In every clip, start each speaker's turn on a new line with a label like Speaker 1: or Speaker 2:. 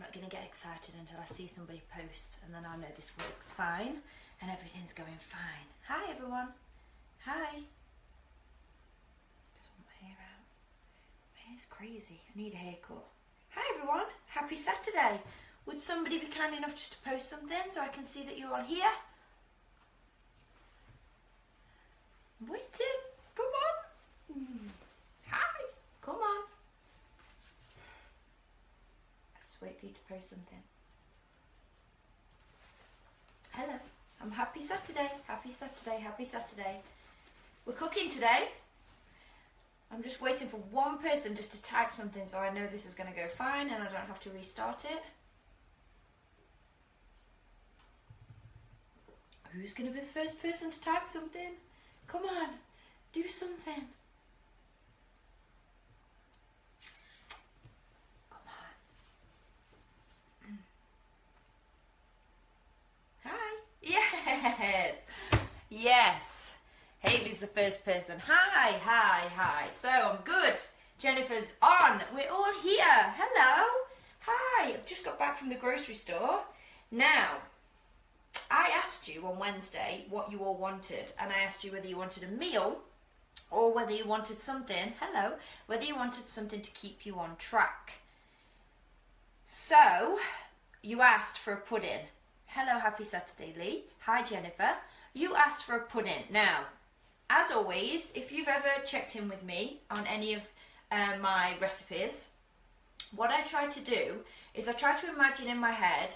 Speaker 1: not going to get excited until I see somebody post, and then I know this works fine and everything's going fine. Hi everyone. Hi. Sort my hair out. My hair's crazy. I need a haircut. Hi everyone. Happy Saturday. Would somebody be kind enough just to post something so I can see that you're all here? I'm waiting. Come on. Hi. Come on. Just wait for you to post something. Hello. I'm happy Saturday. Happy Saturday. Happy Saturday. We're cooking today. I'm just waiting for one person just to type something so I know this is going to go fine and I don't have to restart it. Who's going to be the first person to type something? Come on, do something. Come on. Hi. Yes. Yes. Haley's the first person. Hi, hi, hi. So I'm good. Jennifer's on. We're all here. Hello. Hi. I've just got back from the grocery store. Now, I asked you on Wednesday what you all wanted, and I asked you whether you wanted a meal or whether you wanted something, hello, whether you wanted something to keep you on track. So, you asked for a pudding. Hello, happy Saturday, Lee. Hi, Jennifer. You asked for a pudding. Now, as always, if you've ever checked in with me on any of my recipes, what I try to do is I try to imagine in my head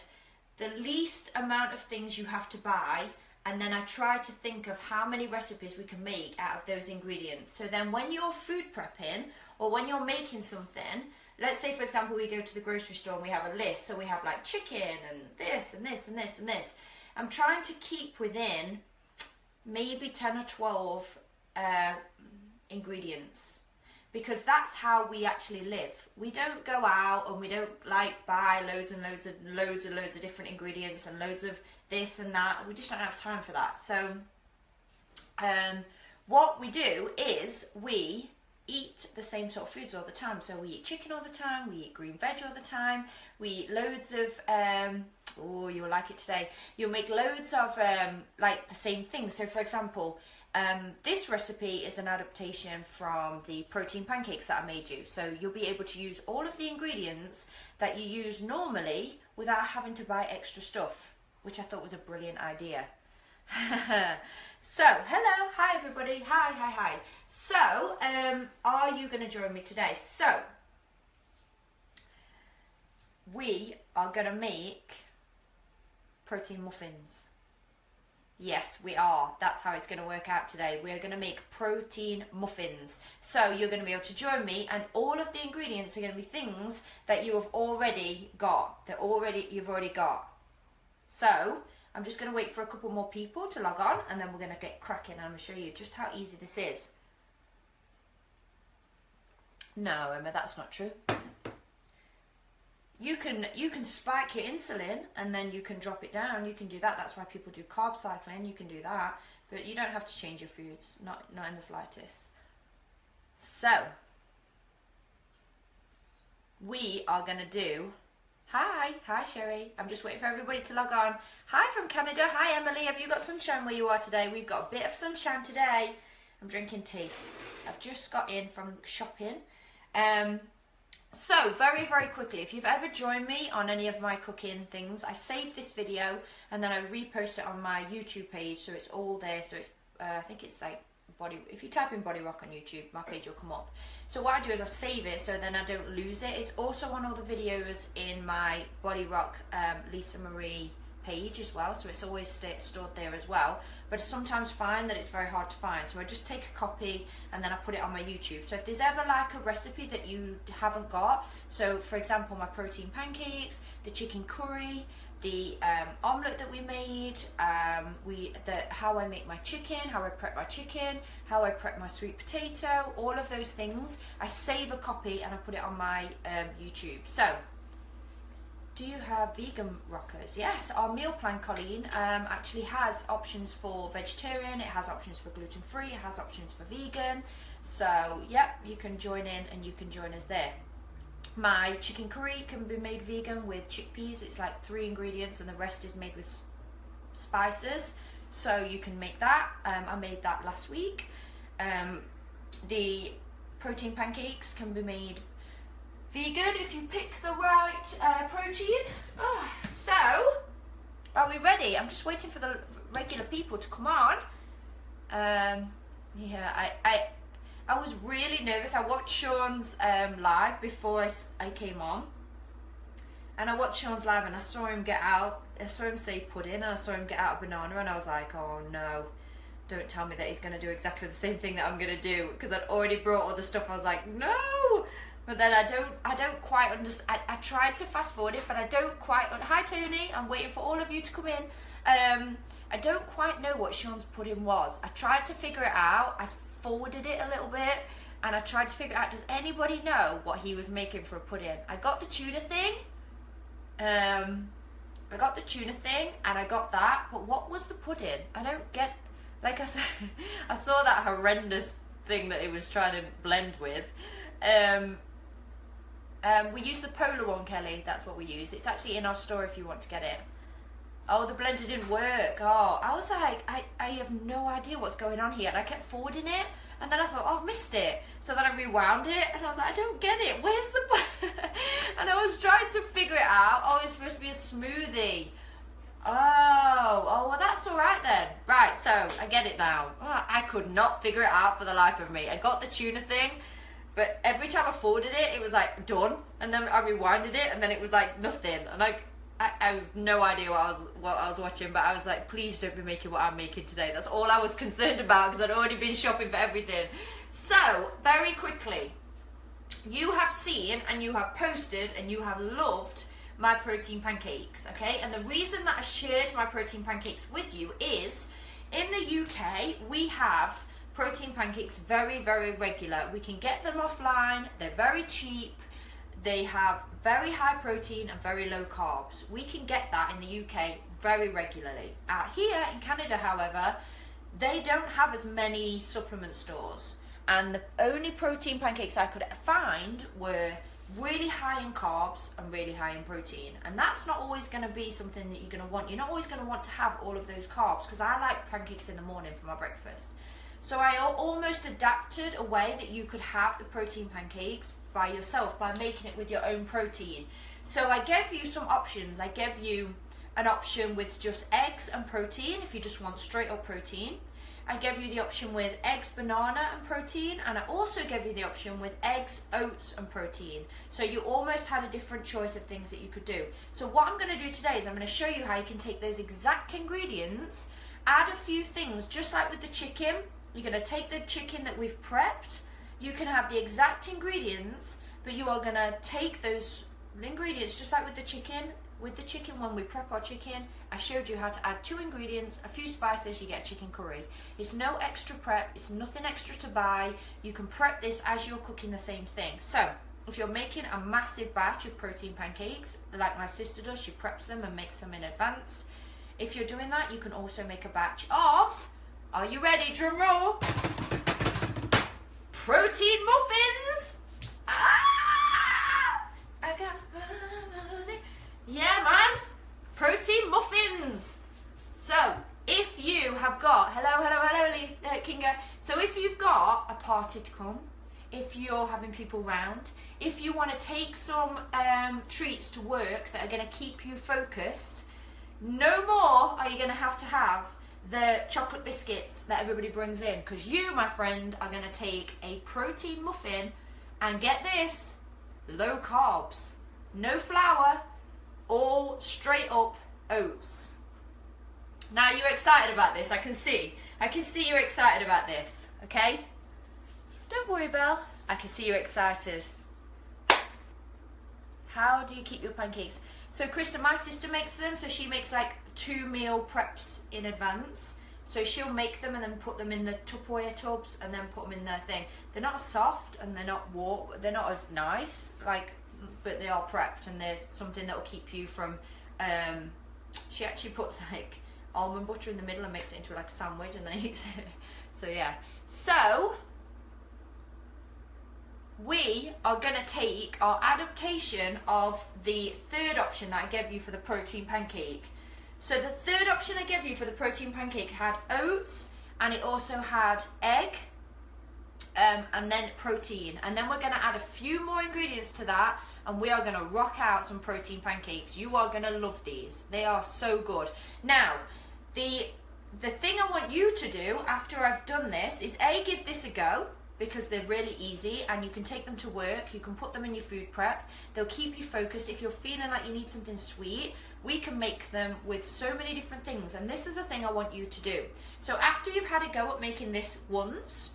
Speaker 1: the least amount of things you have to buy, and then I try to think of how many recipes we can make out of those ingredients. So then when you're food prepping or when you're making something, let's say for example we go to the grocery store and we have a list, so we have like chicken and this and this and this and this. I'm trying to keep within maybe 10 or 12 ingredients, because that's how we actually live. We don't go out and we don't like buy loads and loads of different ingredients and loads of this and that. We just don't have time for that. So what we do is we eat the same sort of foods all the time. So we eat chicken all the time, we eat green veg all the time, we eat loads of oh, you'll like it today, you'll make loads of like the same things. So for example, this recipe is an adaptation from the protein pancakes that I made you. So you'll be able to use all of the ingredients that you use normally without having to buy extra stuff, which I thought was a brilliant idea. So, hello, hi everybody, hi, hi, hi. So, are you going to join me today? So, we are going to make protein muffins. Yes, we are. That's how it's going to work out today. We're going to make protein muffins. So you're going to be able to join me, and all of the ingredients are going to be things that you have already got, you've already got. So I'm just going to wait for a couple more people to log on, and then we're going to get cracking, and I'm going to show you just how easy this is. No, Emma, that's not true. You can spike your insulin and then you can drop it down. You can do that. That's why people do carb cycling. You can do that, but you don't have to change your foods, not in the slightest. So we are gonna do. Hi Sherry. I'm just waiting for everybody to log on. Hi from Canada. Hi Emily. Have you got sunshine where you are today? We've got a bit of sunshine today. I'm drinking tea. I've just got in from shopping. So, very, very quickly, if you've ever joined me on any of my cooking things, I save this video and then I repost it on my YouTube page, so it's all there. So it's, I think it's like if you type in Body Rock on YouTube, my page will come up. So what I do is I save it so then I don't lose it. It's also on all the videos in my Body Rock Lisa Marie page as well, so it's always stored there as well, but I sometimes find that it's very hard to find, so I just take a copy and then I put it on my YouTube. So if there's ever like a recipe that you haven't got, so for example my protein pancakes, the chicken curry, the omelette that we made, how I make my chicken, how I prep my chicken, how I prep my sweet potato, all of those things, I save a copy and I put it on my YouTube. So do you have vegan rockers? Yes, our meal plan, Colleen, actually has options for vegetarian, it has options for gluten-free, it has options for vegan. So, yep, you can join in and you can join us there. My chicken curry can be made vegan with chickpeas. It's like 3 ingredients and the rest is made with spices. So you can make that. I made that last week. The protein pancakes can be made vegan if you pick the right protein. So, are we ready? I'm just waiting for the regular people to come on. Yeah, I was really nervous. I watched Sean's live before I came on, and I watched Sean's live and I saw him get out. I saw him say pudding and I saw him get out a banana, and I was like, oh no, don't tell me that he's going to do exactly the same thing that I'm going to do, because I'd already brought all the stuff. I was like, no. But then I don't quite understand. I tried to fast forward it, but I don't quite. Hi Tony, I'm waiting for all of you to come in. I don't quite know what Sean's pudding was. I tried to figure it out. I forwarded it a little bit, and I tried to figure out, does anybody know what he was making for a pudding? I got the tuna thing. And I got that. But what was the pudding? I don't get. Like I said, I saw that horrendous thing that he was trying to blend with. We use the polar one, Kelly. That's what we use. It's actually in our store if you want to get it. Oh, the blender didn't work. Oh, I was like, I have no idea what's going on here. And I kept forwarding it. And then I thought, oh, I've missed it. So then I rewound it. And I was like, I don't get it. Where's the... And I was trying to figure it out. Oh, it's supposed to be a smoothie. Oh, well, that's all right then. Right, so I get it now. Oh, I could not figure it out for the life of me. I got the tuna thing. But every time I forwarded it, it was like done, and then I rewinded it, and then it was like nothing. And I have no idea what I was watching, but I was like, please don't be making what I'm making today. That's all I was concerned about, because I'd already been shopping for everything. So very quickly, you have seen and you have posted and you have loved my protein pancakes, okay? And the reason that I shared my protein pancakes with you is, in the UK we have protein pancakes very, very regular. We can get them offline. They're very cheap. They have very high protein and very low carbs. We can get that in the UK very regularly. Here in Canada, however, they don't have as many supplement stores. And the only protein pancakes I could find were really high in carbs and really high in protein. And that's not always going to be something that you're going to want. You're not always going to want to have all of those carbs, because I like pancakes in the morning for my breakfast. So I almost adapted a way that you could have the protein pancakes by yourself, by making it with your own protein. So I gave you some options. I gave you an option with just eggs and protein, if you just want straight up protein. I gave you the option with eggs, banana and protein, and I also gave you the option with eggs, oats and protein. So you almost had a different choice of things that you could do. So what I'm going to do today is I'm going to show you how you can take those exact ingredients, add a few things, just like with the chicken. You're going to take the chicken that we've prepped. You can have the exact ingredients, but you are going to take those ingredients just like with the chicken. With the chicken, when we prep our chicken, I showed you how to add 2 ingredients, a few spices, you get chicken curry. It's no extra prep, it's nothing extra to buy. You can prep this as you're cooking the same thing. So if you're making a massive batch of protein pancakes, like my sister does, she preps them and makes them in advance. If you're doing that, you can also make a batch of, are you ready, drum roll? Protein muffins! Ah! I got money. Yeah, man! Protein muffins! So, if you have got, hello, Kinga. So if you've got a party to come, if you're having people round, if you want to take some treats to work that are going to keep you focused, no more are you going to have the chocolate biscuits that everybody brings in, because you, my friend, are going to take a protein muffin and get this, low carbs, no flour, all straight up oats. Now you're excited about this, I can see you're excited about this, okay? Don't worry, Belle, I can see you're excited. How do you keep your pancakes? So Krista, my sister makes them, so she makes like 2 meal preps in advance. So she'll make them and then put them in the Tupperware tubs and then put them in their thing. They're not soft and they're not warm, they're not as nice, like, but they are prepped, and there's something that will keep you from, she actually puts like almond butter in the middle and makes it into like a sandwich and then eats it. So yeah. So, with we are going to take our adaptation of the third option that I gave you for the protein pancake. So the third option I gave you for the protein pancake had oats, and it also had egg, and then protein. And then we're going to add a few more ingredients to that, and we are going to rock out some protein pancakes. You are going to love these. They are so good. Now, the thing I want you to do after I've done this is give this a go, because they're really easy and you can take them to work, you can put them in your food prep, they'll keep you focused. If you're feeling like you need something sweet, we can make them with so many different things, and this is the thing I want you to do. So after you've had a go at making this once,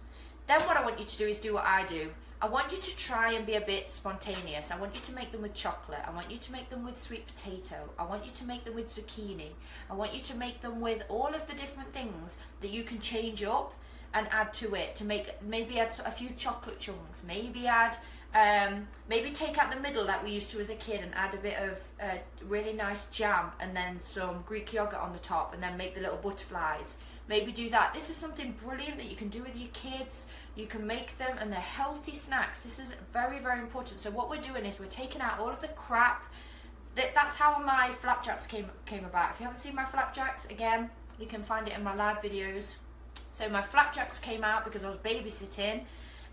Speaker 1: then what I want you to do is do what I do. I want you to try and be a bit spontaneous. I want you to make them with chocolate. I want you to make them with sweet potato. I want you to make them with zucchini. I want you to make them with all of the different things that you can change up and add to it, to make, maybe add a few chocolate chunks, maybe add, maybe take out the middle like we used to as a kid and add a bit of really nice jam and then some Greek yogurt on the top, and then make the little butterflies. Maybe do that. This is something brilliant that you can do with your kids. You can make them, and they're healthy snacks. This is very, very important. So what we're doing is we're taking out all of the crap. That's how my flapjacks came about. If you haven't seen my flapjacks, again, you can find it in my live videos. So my flapjacks came out because I was babysitting,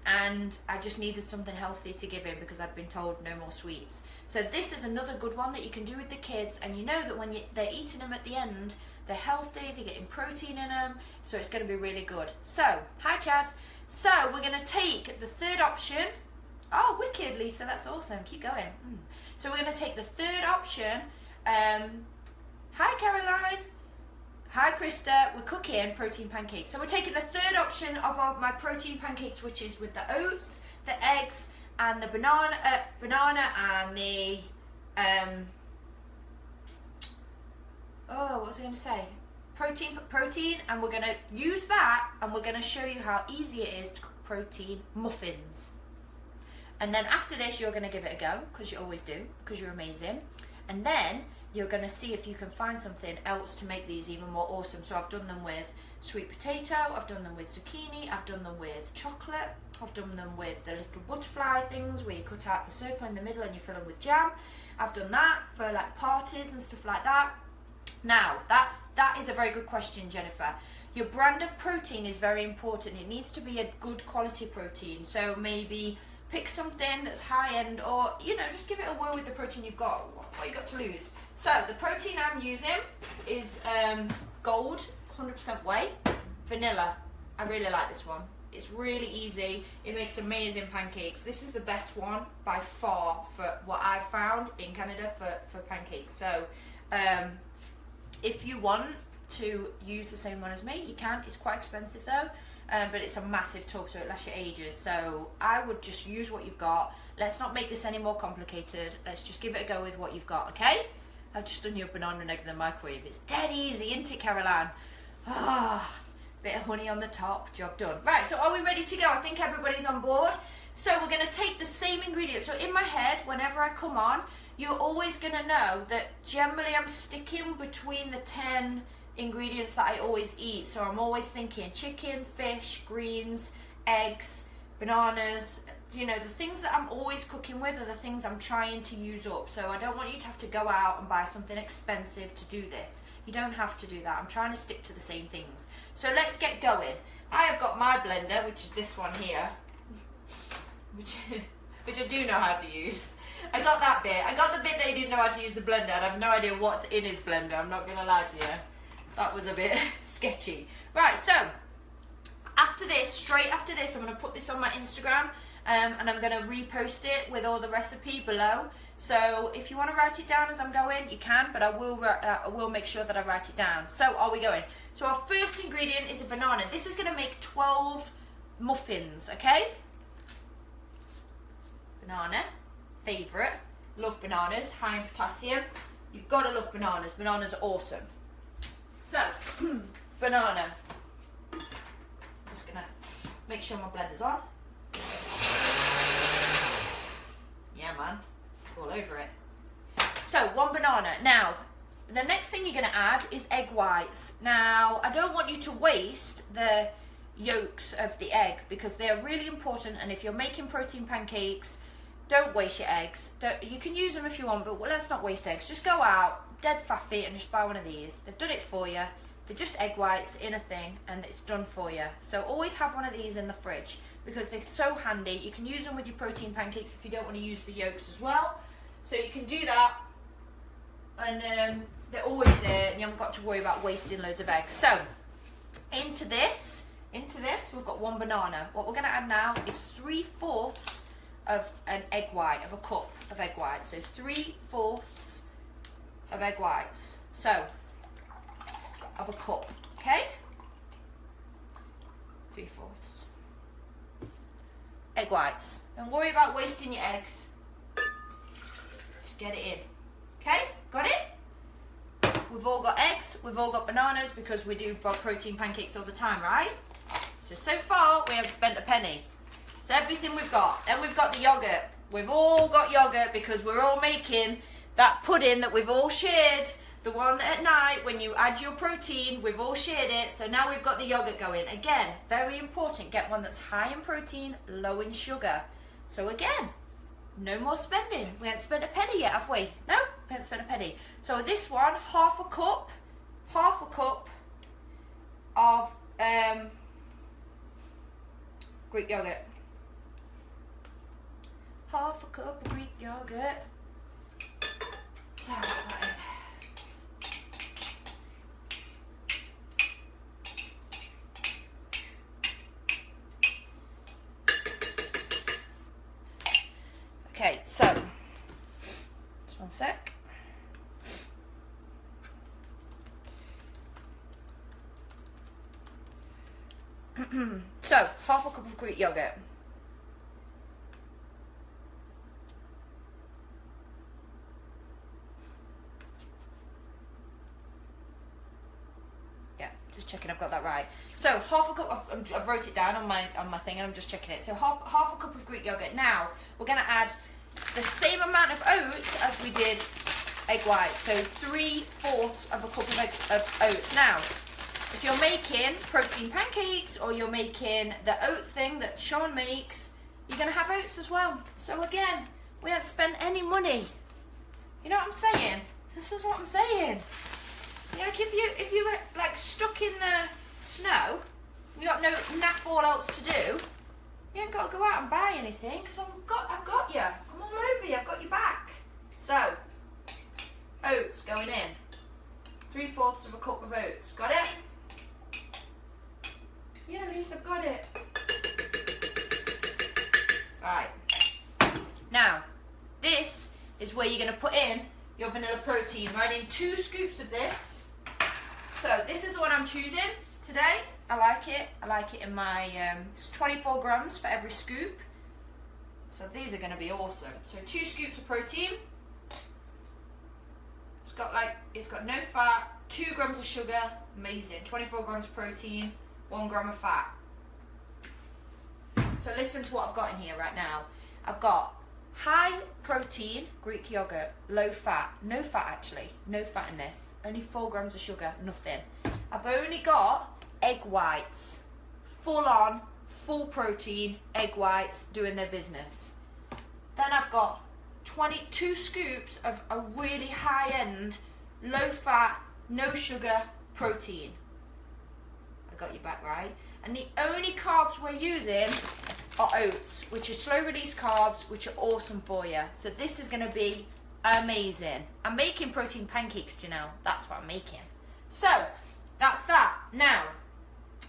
Speaker 1: and I just needed something healthy to give him because I'd been told no more sweets. So this is another good one that you can do with the kids, and you know that when they're eating them at the end, they're healthy, they're getting protein in them, so it's going to be really good. So, hi Chad. So we're going to take the third option. Oh, wicked, Lisa, that's awesome. Keep going. So we're going to take the third option. Hi Caroline. Hi Krista. We're cooking protein pancakes. So we're taking the third option of my protein pancakes, which is with the oats, the eggs, and the banana and the what was I going to say? Protein, and we're going to use that, and we're going to show you how easy it is to cook protein muffins. And then after this, you're going to give it a go, because you always do, because you're amazing. And then you're going to see if you can find something else to make these even more awesome. So I've done them with sweet potato, I've done them with zucchini, I've done them with chocolate, I've done them with the little butterfly things where you cut out the circle in the middle and you fill them with jam. I've done that for like parties and stuff like that. Now, that is a very good question, Jennifer. Your brand of protein is very important. It needs to be a good quality protein. So maybe pick something that's high end, or, you know, just give it a whirl with the protein you've got. What you got to lose? So the protein I'm using is Gold, 100% whey, vanilla. I really like this one. It's really easy. It makes amazing pancakes. This is the best one by far for what I've found in Canada for pancakes. So if you want to use the same one as me, you can. It's quite expensive though, but it's a massive tub, so it lasts you ages. So I would just use what you've got. Let's not make this any more complicated. Let's just give it a go with what you've got, okay? I've just done your banana and egg in the microwave. It's dead easy, isn't it, Caroline? Bit of honey on the top, job done. Right, so are we ready to go? I think everybody's on board. So we're going to take the same ingredients. So in my head, whenever I come on, you're always going to know that generally I'm sticking between the 10 ingredients that I always eat. So I'm always thinking chicken, fish, greens, eggs, bananas. You know, the things that I'm always cooking with are the things I'm trying to use up. So I don't want you to have to go out and buy something expensive to do this. You don't have to do that. I'm trying to stick to the same things. So let's get going. I have got my blender, which is this one here, which I do know how to use. I got that bit. I got the bit that he didn't know how to use the blender, and I have no idea what's in his blender. I'm not going to lie to you. That was a bit sketchy. Right, so after this, straight after this, I'm going to put this on my Instagram, and I'm going to repost it with all the recipe below. So if you want to write it down as I'm going, you can, but I will make sure that I write it down. So are we going? So our first ingredient is a banana. This is going to make 12 muffins, okay? Banana, favourite. Love bananas, high in potassium. You've got to love bananas. Bananas are awesome. So, banana. I'm just going to make sure my blender's on. Yeah, man. All over it. So, one banana. Now, the next thing you're going to add is egg whites. Now, I don't want you to waste the yolks of the egg because they are really important. And if you're making protein pancakes, don't waste your eggs. You can use them if you want, but let's not waste eggs. Just go out, dead faffy, and just buy one of these. They've done it for you. They're just egg whites in a thing, and it's done for you. So always have one of these in the fridge because they're so handy. You can use them with your protein pancakes if you don't want to use the yolks as well. So you can do that, and they're always there, and you haven't got to worry about wasting loads of eggs. So into this, we've got 1 banana. What we're going to add now is 3/4 of an egg white, of a cup of egg whites. So 3/4 of egg whites. So of a cup, okay? 3/4 egg whites. Don't worry about wasting your eggs. Just get it in. Okay? Got it? We've all got eggs, we've all got bananas because we do protein pancakes all the time, right? So far we have spent a penny. So everything we've got. Then we've got the yogurt. We've all got yogurt because we're all making that pudding that we've all shared. The one at night when you add your protein, we've all shared it. So now we've got the yogurt going. Again, very important. Get one that's high in protein, low in sugar. So again, no more spending. We haven't spent a penny yet, have we? No, we haven't spent a penny. So this one, half a cup of Greek yogurt. Half a cup of Greek yogurt. So, right. Okay, so, just one sec. So, half a cup of Greek yogurt. Yeah, just checking I've got that right. So, half a cup of, I've wrote it down on my thing and I'm just checking it. So, half a cup of Greek yogurt. Now, we're going to add the same amount of oats as we did egg whites. So, 3/4 of a cup of oats. Now, if you're making protein pancakes or you're making the oat thing that Sean makes, you're going to have oats as well. So again, we haven't spent any money. You know what I'm saying? This is what I'm saying. You know, like if you were like stuck in the snow, you got no naff all else to do, you ain't got to go out and buy anything because I've got you. I'm all over you. I've got your back. So, oats going in. 3/4 of a cup of oats. Got it? Yeah, Lisa, I've got it. Right. Now, this is where you're going to put in your vanilla protein. Right in 2 scoops of this. So this is the one I'm choosing today. I like it. I like it in my, it's 24 grams for every scoop. So these are going to be awesome. So 2 scoops of protein. It's got no fat, 2 grams of sugar. Amazing. 24 grams of protein. 1 gram of fat. So listen to what I've got in here right now. I've got high protein Greek yogurt, low fat, no fat actually, no fat in this, only 4 grams of sugar, nothing. I've only got egg whites, full on, full protein egg whites doing their business. Then I've got 22 scoops of a really high end, low fat, no sugar protein. Got your back, right? And the only carbs we're using are oats, which are slow release carbs, which are awesome for you. So this is going to be amazing. I'm making protein pancakes, do you know? That's what I'm making. So that's that. Now,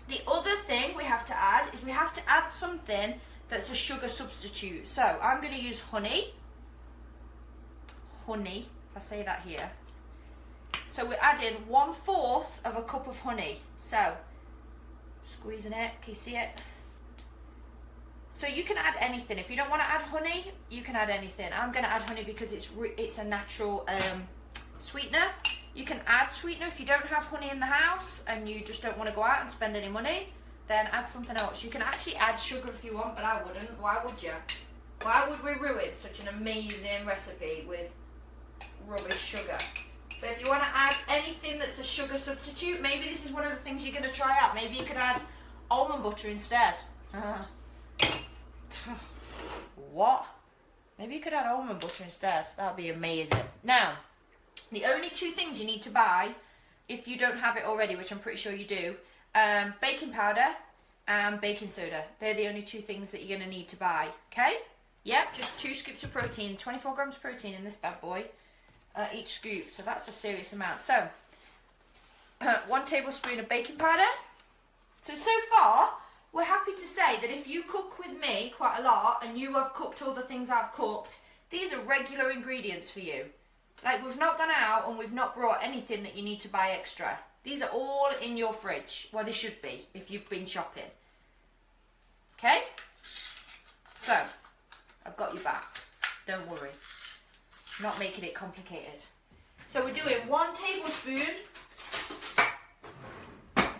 Speaker 1: the other thing we have to add is we have to add something that's a sugar substitute. So I'm going to use honey. Honey, if I say that here. So we're adding 1/4 of a cup of honey. So squeezing it, can you see it? So you can add anything. If you don't want to add honey, you can add anything. I'm going to add honey because it's a natural sweetener. You can add sweetener if you don't have honey in the house and you just don't want to go out and spend any money, then add something else. You can actually add sugar if you want, but I wouldn't. Why would you? Why would we ruin such an amazing recipe with rubbish sugar? But if you want to add anything that's a sugar substitute, maybe this is one of the things you're going to try out. Maybe you could add almond butter instead. What? Maybe you could add almond butter instead. That would be amazing. Now, the only two things you need to buy, if you don't have it already, which I'm pretty sure you do, baking powder and baking soda. They're the only two things that you're going to need to buy, okay? Yep, just 2 scoops of protein, 24 grams of protein in this bad boy, each scoop, so that's a serious amount. So, 1 tablespoon of baking powder. So far, we're happy to say that if you cook with me quite a lot and you have cooked all the things I've cooked, these are regular ingredients for you. Like, we've not gone out and we've not brought anything that you need to buy extra. These are all in your fridge. Well, they should be if you've been shopping. Okay? So, I've got you back. Don't worry. I'm not making it complicated. So we're doing 1 tablespoon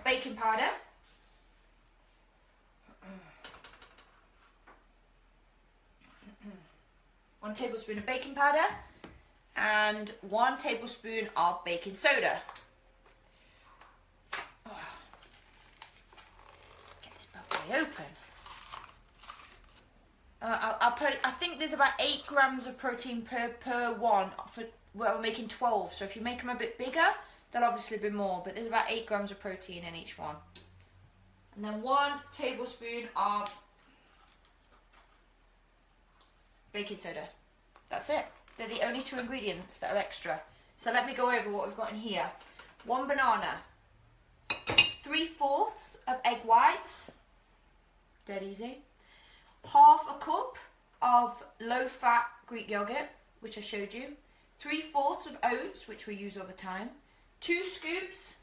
Speaker 1: baking powder. 1 tablespoon of baking powder and 1 tablespoon of baking soda. Get this bad boy open. I think there's about 8 grams of protein per one. We're making 12, so if you make them a bit bigger, there'll obviously be more, but there's about 8 grams of protein in each one. And then 1 tablespoon of baking soda. That's it. They're the only 2 ingredients that are extra. So let me go over what we've got in here. 1 banana, 3/4 of egg whites, dead easy. 1/2 cup of low-fat Greek yogurt, which I showed you. 3/4 of oats, which we use all the time. 2 scoops.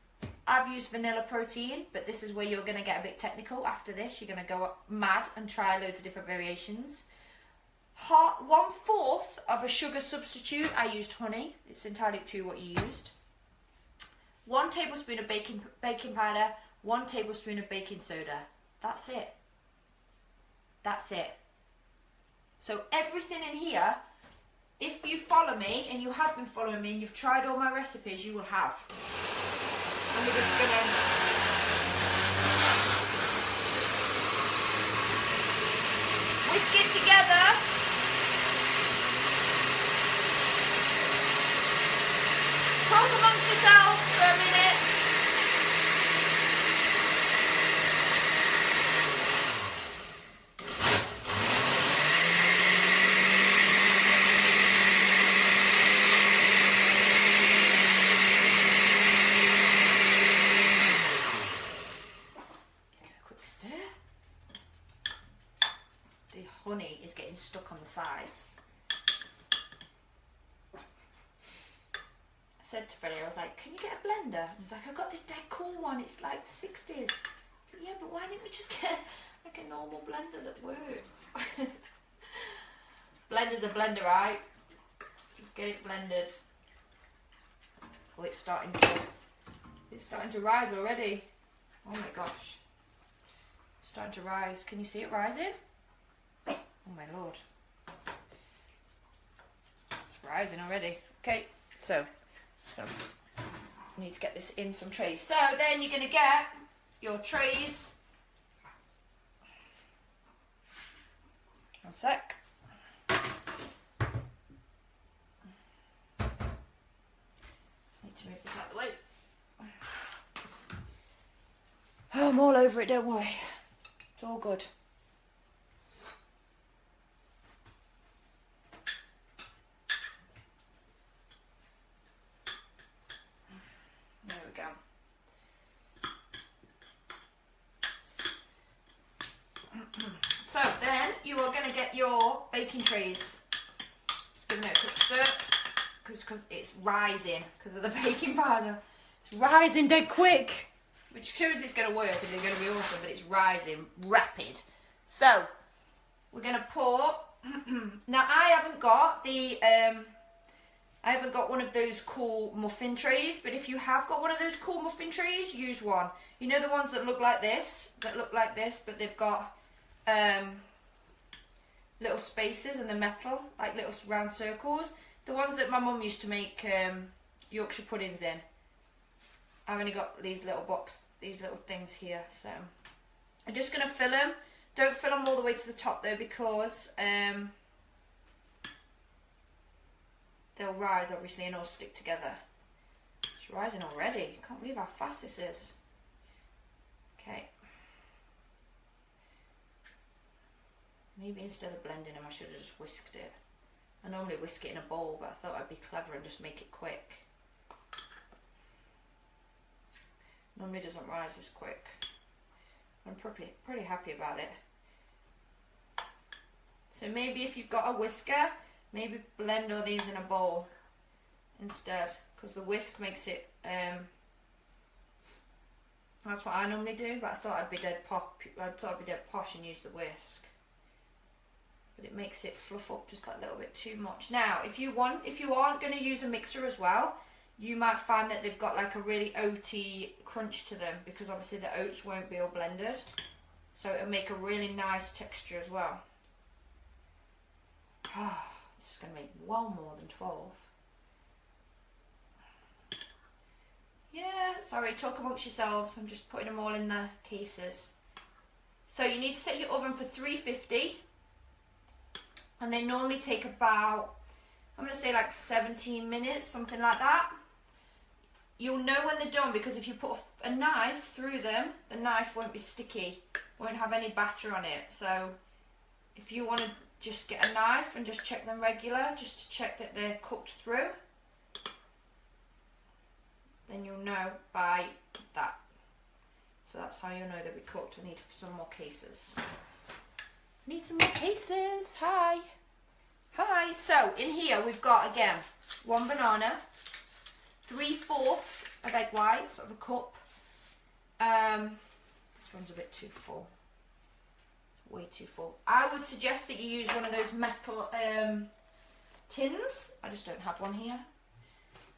Speaker 1: I've used vanilla protein, but this is where you're going to get a bit technical. After this, you're going to go mad and try loads of different variations. 1/4 of a sugar substitute. I used honey. It's entirely up to you what you used. 1 tablespoon of baking powder. 1 tablespoon of baking soda. That's it. That's it. So everything in here, if you follow me, and you have been following me, and you've tried all my recipes, you will have. And we're just gonna whisk it together. Talk amongst yourselves for a minute. Honey is getting stuck on the sides. I said to Freddie, I was like, can you get a blender? He was like, I've got this dead cool one, it's like the 60s. I said, yeah, but why didn't we just get like a normal blender that works? Blender's a blender, right? Just get it blended. Oh, it's starting to rise already. Oh my gosh. It's starting to rise. Can you see it rising? Oh my lord. It's rising already. Okay, so we need to get this in some trays. So then you're going to get your trays. One sec. Need to move this out of the way. Oh, I'm all over it, don't worry. It's all good. There we go. So then you are going to get your baking trays. Just giving it a quick stir because it's rising because of the baking powder. It's rising dead quick, which shows it's going to work and it's going to be awesome, but it's rising rapid. So we're going to pour. Now I haven't got the I haven't got one of those cool muffin trays, but if you have got one of those cool muffin trays, use one. You know the ones that look like this, but they've got little spaces in the metal, like little round circles. The ones that my mum used to make Yorkshire puddings in. I've only got these little things here, so I'm just going to fill them. Don't fill them all the way to the top though, because they'll rise obviously and all stick together. It's rising already. Can't believe how fast this is. Okay. Maybe instead of blending them I should have just whisked it. I normally whisk it in a bowl, but I thought I'd be clever and just make it quick. Normally doesn't rise this quick. I'm pretty happy about it. So maybe if you've got a whisker, maybe blend all these in a bowl instead, because the whisk makes it, that's what I normally do, but I thought I'd be dead posh and use the whisk. But it makes it fluff up just that little bit too much. Now, if you aren't going to use a mixer as well, you might find that they've got like a really oaty crunch to them, because obviously the oats won't be all blended. So it'll make a really nice texture as well. Oh, this is going to make well more than 12. Yeah, sorry, talk amongst yourselves. I'm just putting them all in the cases. So you need to set your oven for 350. And they normally take about, I'm going to say like 17 minutes, something like that. You'll know when they're done, because if you put a knife through them, the knife won't be sticky, won't have any batter on it. So if you want to just get a knife and just check them regular, just to check that they're cooked through, then you'll know by that. So that's how you'll know they'll be cooked. I need some more cases. Need some more cases. Hi. Hi. So in here we've got, again, 1 banana, 3/4 of egg whites of a cup. This one's a bit too full. It's way too full. I would suggest that you use one of those metal tins. I just don't have one here,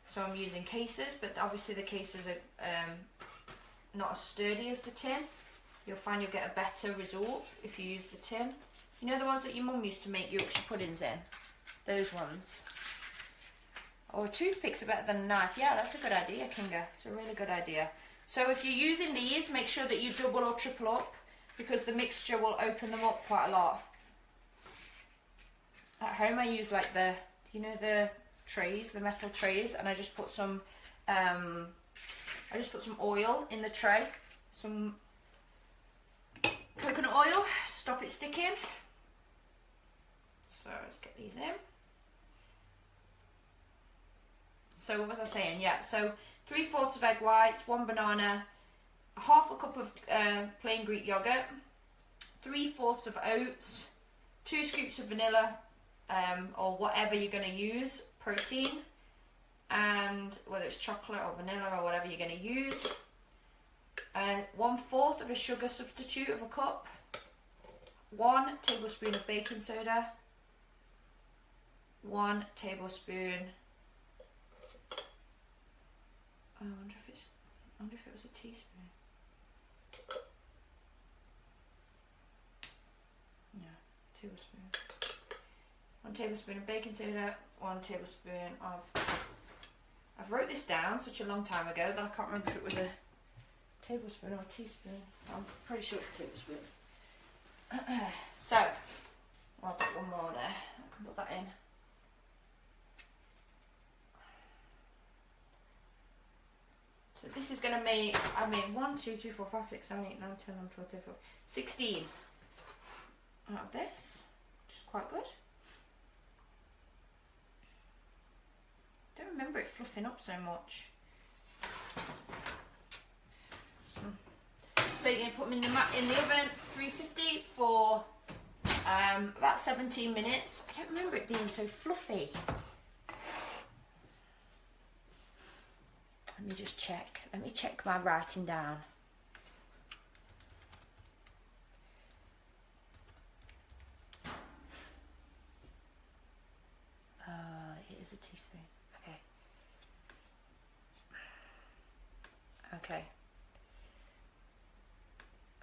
Speaker 1: so I'm using cases, but obviously the cases are not as sturdy as the tin. You'll find you'll get a better result if you use the tin. You know the ones that your mum used to make Yorkshire puddings in? Those ones. Or toothpicks are better than a knife. Yeah, that's a good idea, Kinga. It's a really good idea. So if you're using these, make sure that you double or triple up, because the mixture will open them up quite a lot. At home I use like the, you know, the trays, the metal trays, and I just put some oil in the tray, some coconut oil, stop it sticking. So let's get these in. So what was I saying? Yeah, so 3/4 of egg whites, 1 banana, 1/2 cup of plain Greek yogurt, 3/4 of oats, 2 scoops of vanilla, or whatever you're going to use, protein, and whether it's chocolate or vanilla or whatever you're going to use, 1/4 of a sugar substitute of a cup, 1 tablespoon of baking soda, 1 tablespoon. I wonder if it was a teaspoon. No, tablespoon. 1 tablespoon of baking soda, 1 tablespoon of. I've wrote this down such a long time ago that I can't remember if it was a tablespoon or a teaspoon. I'm pretty sure it's a tablespoon. So, well, I've got one more there. I can put that in. So this is going to make, I made 1, 2, 3, 4, 5, 6, 7, 8, 9, 10, 11, 12, 13, 14, 16 out of this, which is quite good. Don't remember it fluffing up so much. So you're going to put them in the oven, 350 for about 17 minutes. I don't remember it being so fluffy. Let me just check. Let me check my writing down. It is a teaspoon. Okay. Okay.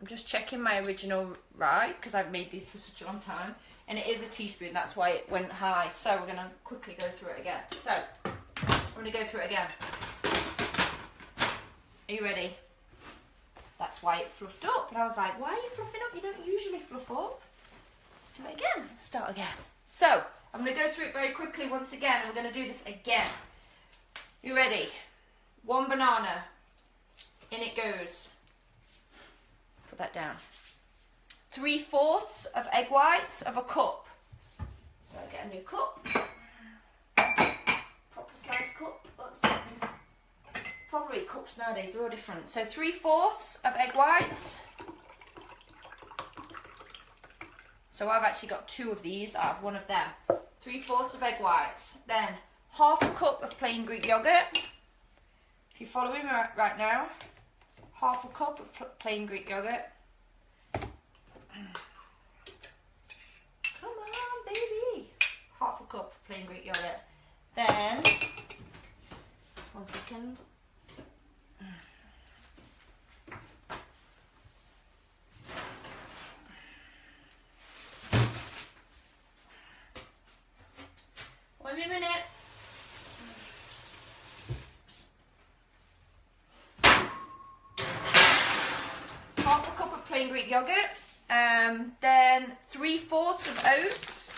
Speaker 1: I'm just checking my original right, because I've made these for such a long time, and it is a teaspoon. That's why it went high. So we're going to quickly go through it again. So I'm going to go through it again. Are you ready? that's why it fluffed up. And I was like, why are you fluffing up? You don't usually fluff up. Let's do it again. Let's start again. So, I'm going to go through it very quickly once again. And we're going to do this again. You ready? 1 banana. In it goes. Put that down. 3/4 of egg whites of a cup. So I get a new cup. Proper size cup. Probably cups nowadays are all different. So 3/4 of egg whites. So I've actually got 2 of these out of one of them. 3/4 of egg whites. Then 1/2 cup of plain Greek yogurt. If you're following me right now, 1/2 cup of plain Greek yogurt. Come on, baby. 1/2 cup of plain Greek yogurt. Then, just 1 second. One minute. Plain Greek yogurt, then 3/4 of oats.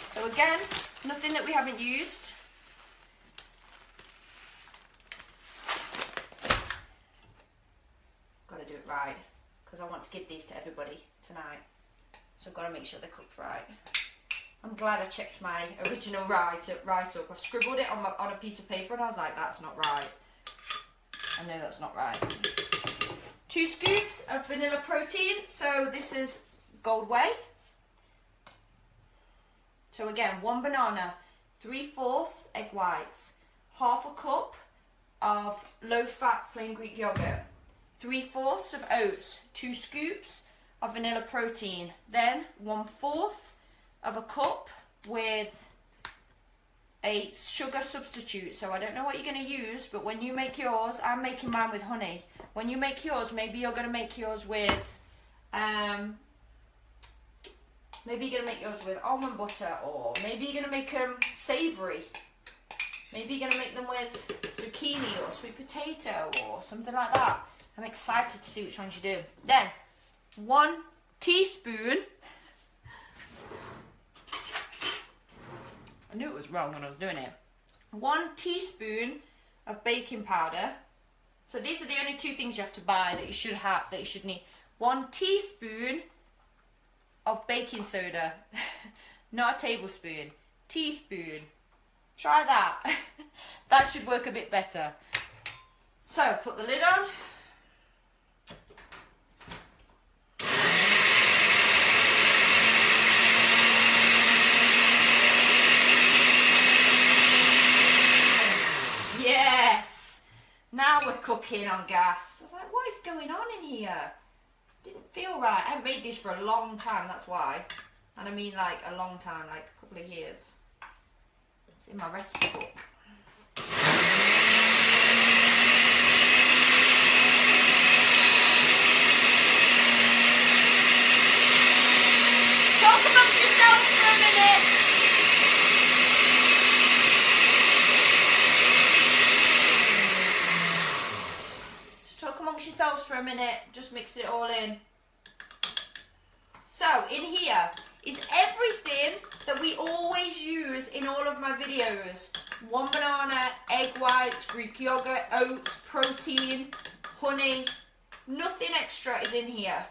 Speaker 1: So again, nothing that we haven't used. Got to do it right because I want to give these to everybody tonight. So I've got to make sure they're cooked right. I'm glad I checked my original write up. I've scribbled it on a piece of paper and I was like, that's not right. I know that's not right. 2 scoops of vanilla protein. So this is Gold Whey. So again, 1 banana, 3/4 egg whites, 1/2 cup of low-fat plain Greek yogurt, 3/4 of oats, 2 scoops of vanilla protein, then 1/4 of a cup with a sugar substitute. So I don't know what you're going to use, but when you make yours, I'm making mine with honey. When you make yours, maybe you're going to make yours with almond butter, or maybe you're going to make them savoury. Maybe you're going to make them with zucchini or sweet potato or something like that. I'm excited to see which ones you do. Then 1 teaspoon. I knew it was wrong when I was doing it. 1 teaspoon of baking powder. So these are the only 2 things you have to buy that you should have, that you should need. 1 teaspoon of baking soda. Not a tablespoon. Teaspoon. Try that. That should work a bit better. So put the lid on. Yes! Now we're cooking on gas. I was like, what is going on in here? Didn't feel right. I haven't made these for a long time, that's why. And I mean like a long time, like a couple of years. It's in my recipe book. Talk amongst yourselves for a minute. Just talk amongst yourselves for a minute. Just mix it all in. So in here is everything that we always use in all of my videos. 1 banana, egg whites, Greek yogurt, oats, protein, honey. Nothing extra is in here.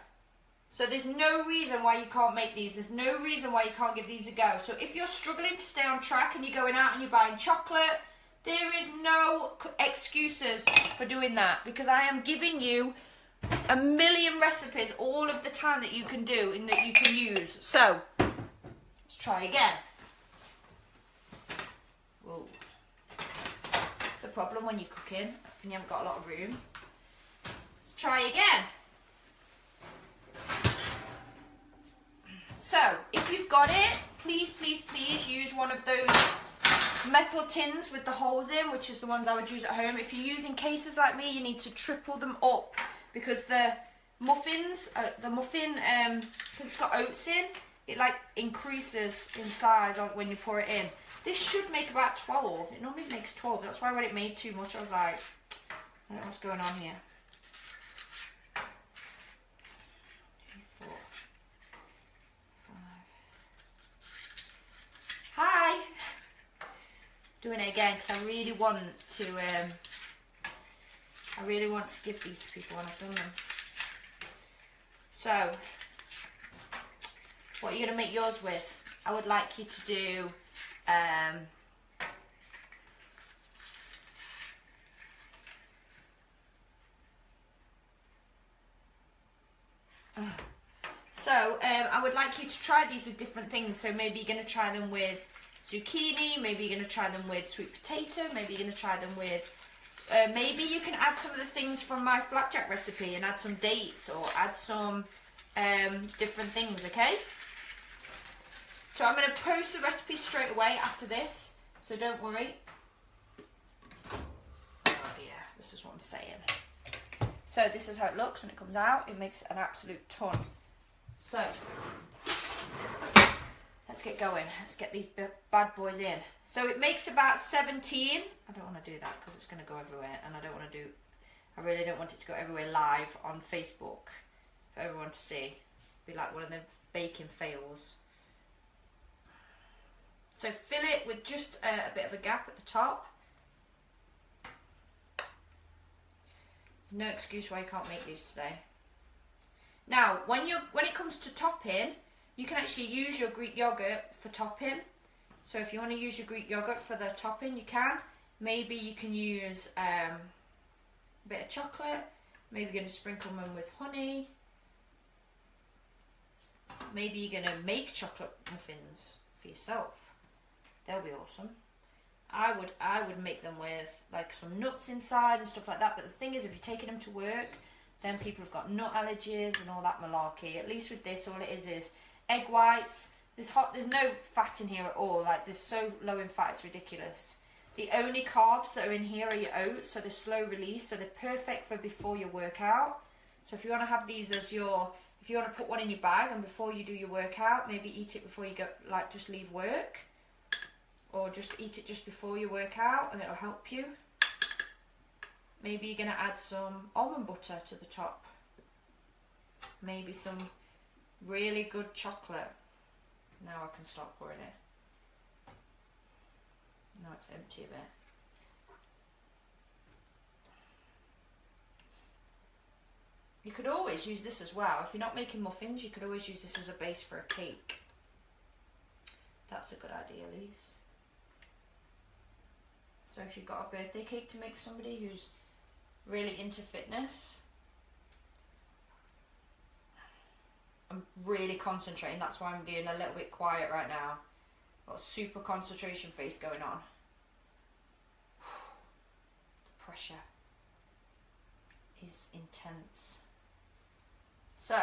Speaker 1: So there's no reason why you can't make these. There's no reason why you can't give these a go. So if you're struggling to stay on track and you're going out and you're buying chocolate, there is no excuses for doing that, because I am giving you a million recipes all of the time that you can do and that you can use. So let's try again. Whoa. The problem when you're cooking and you haven't got a lot of room. Let's try again. So if you've got it, please, please, please use one of those metal tins with the holes in, which is the ones I would use at home. If you're using cases like me, you need to triple them up, because the muffins, because it's got oats in, it like increases in size when you pour it in. This should make about 12. It normally makes 12. That's why when it made too much, I was like, I don't know what's going on here. doing it again because I really want to give these to people when I've done them. So, what are you going to make yours with? I would like you to do I would like you to try these with different things. So maybe you're going to try them with zucchini, maybe you're going to try them with sweet potato, maybe you're going to try them with, maybe you can add some of the things from my flapjack recipe and add some dates or add some different things, okay? So I'm going to post the recipe straight away after this, so don't worry. Oh yeah, this is what I'm saying. So this is how it looks when it comes out. It makes an absolute ton. So, let's get going. Let's get these bad boys in. So it makes about 17. I don't want to do that because it's going to go everywhere, and I really don't want it to go everywhere live on Facebook for everyone to see. Be like one of the baking fails. So fill it with just a bit of a gap at the top. There's no excuse why you can't make these today. Now, when it comes to topping, you can actually use your Greek yogurt for topping. So if you want to use your Greek yogurt for the topping, you can. Maybe you can use a bit of chocolate. Maybe you're going to sprinkle them with honey. Maybe you're going to make chocolate muffins for yourself. They'll be awesome. I would make them with like some nuts inside and stuff like that. But the thing is, if you're taking them to work, then people have got nut allergies and all that malarkey. At least with this, all it is egg whites. There's no fat in here at all. Like, they're so low in fat, it's ridiculous. The only carbs that are in here are your oats, so they're slow release, so they're perfect for before your workout. So if you want to have these as your, if you want to put one in your bag and before you do your workout, maybe eat it before you go, like just leave work. Or just eat it just before your workout and it'll help you. Maybe you're going to add some almond butter to the top. Maybe some really good chocolate. Now I can stop pouring it. Now it's empty a bit. You could always use this as well. If you're not making muffins, you could always use this as a base for a cake. That's a good idea, Lise. So if you've got a birthday cake to make for somebody who's really into fitness. I'm really concentrating, that's why I'm doing a little bit quiet right now. Got a super concentration face going on. The pressure is intense. So,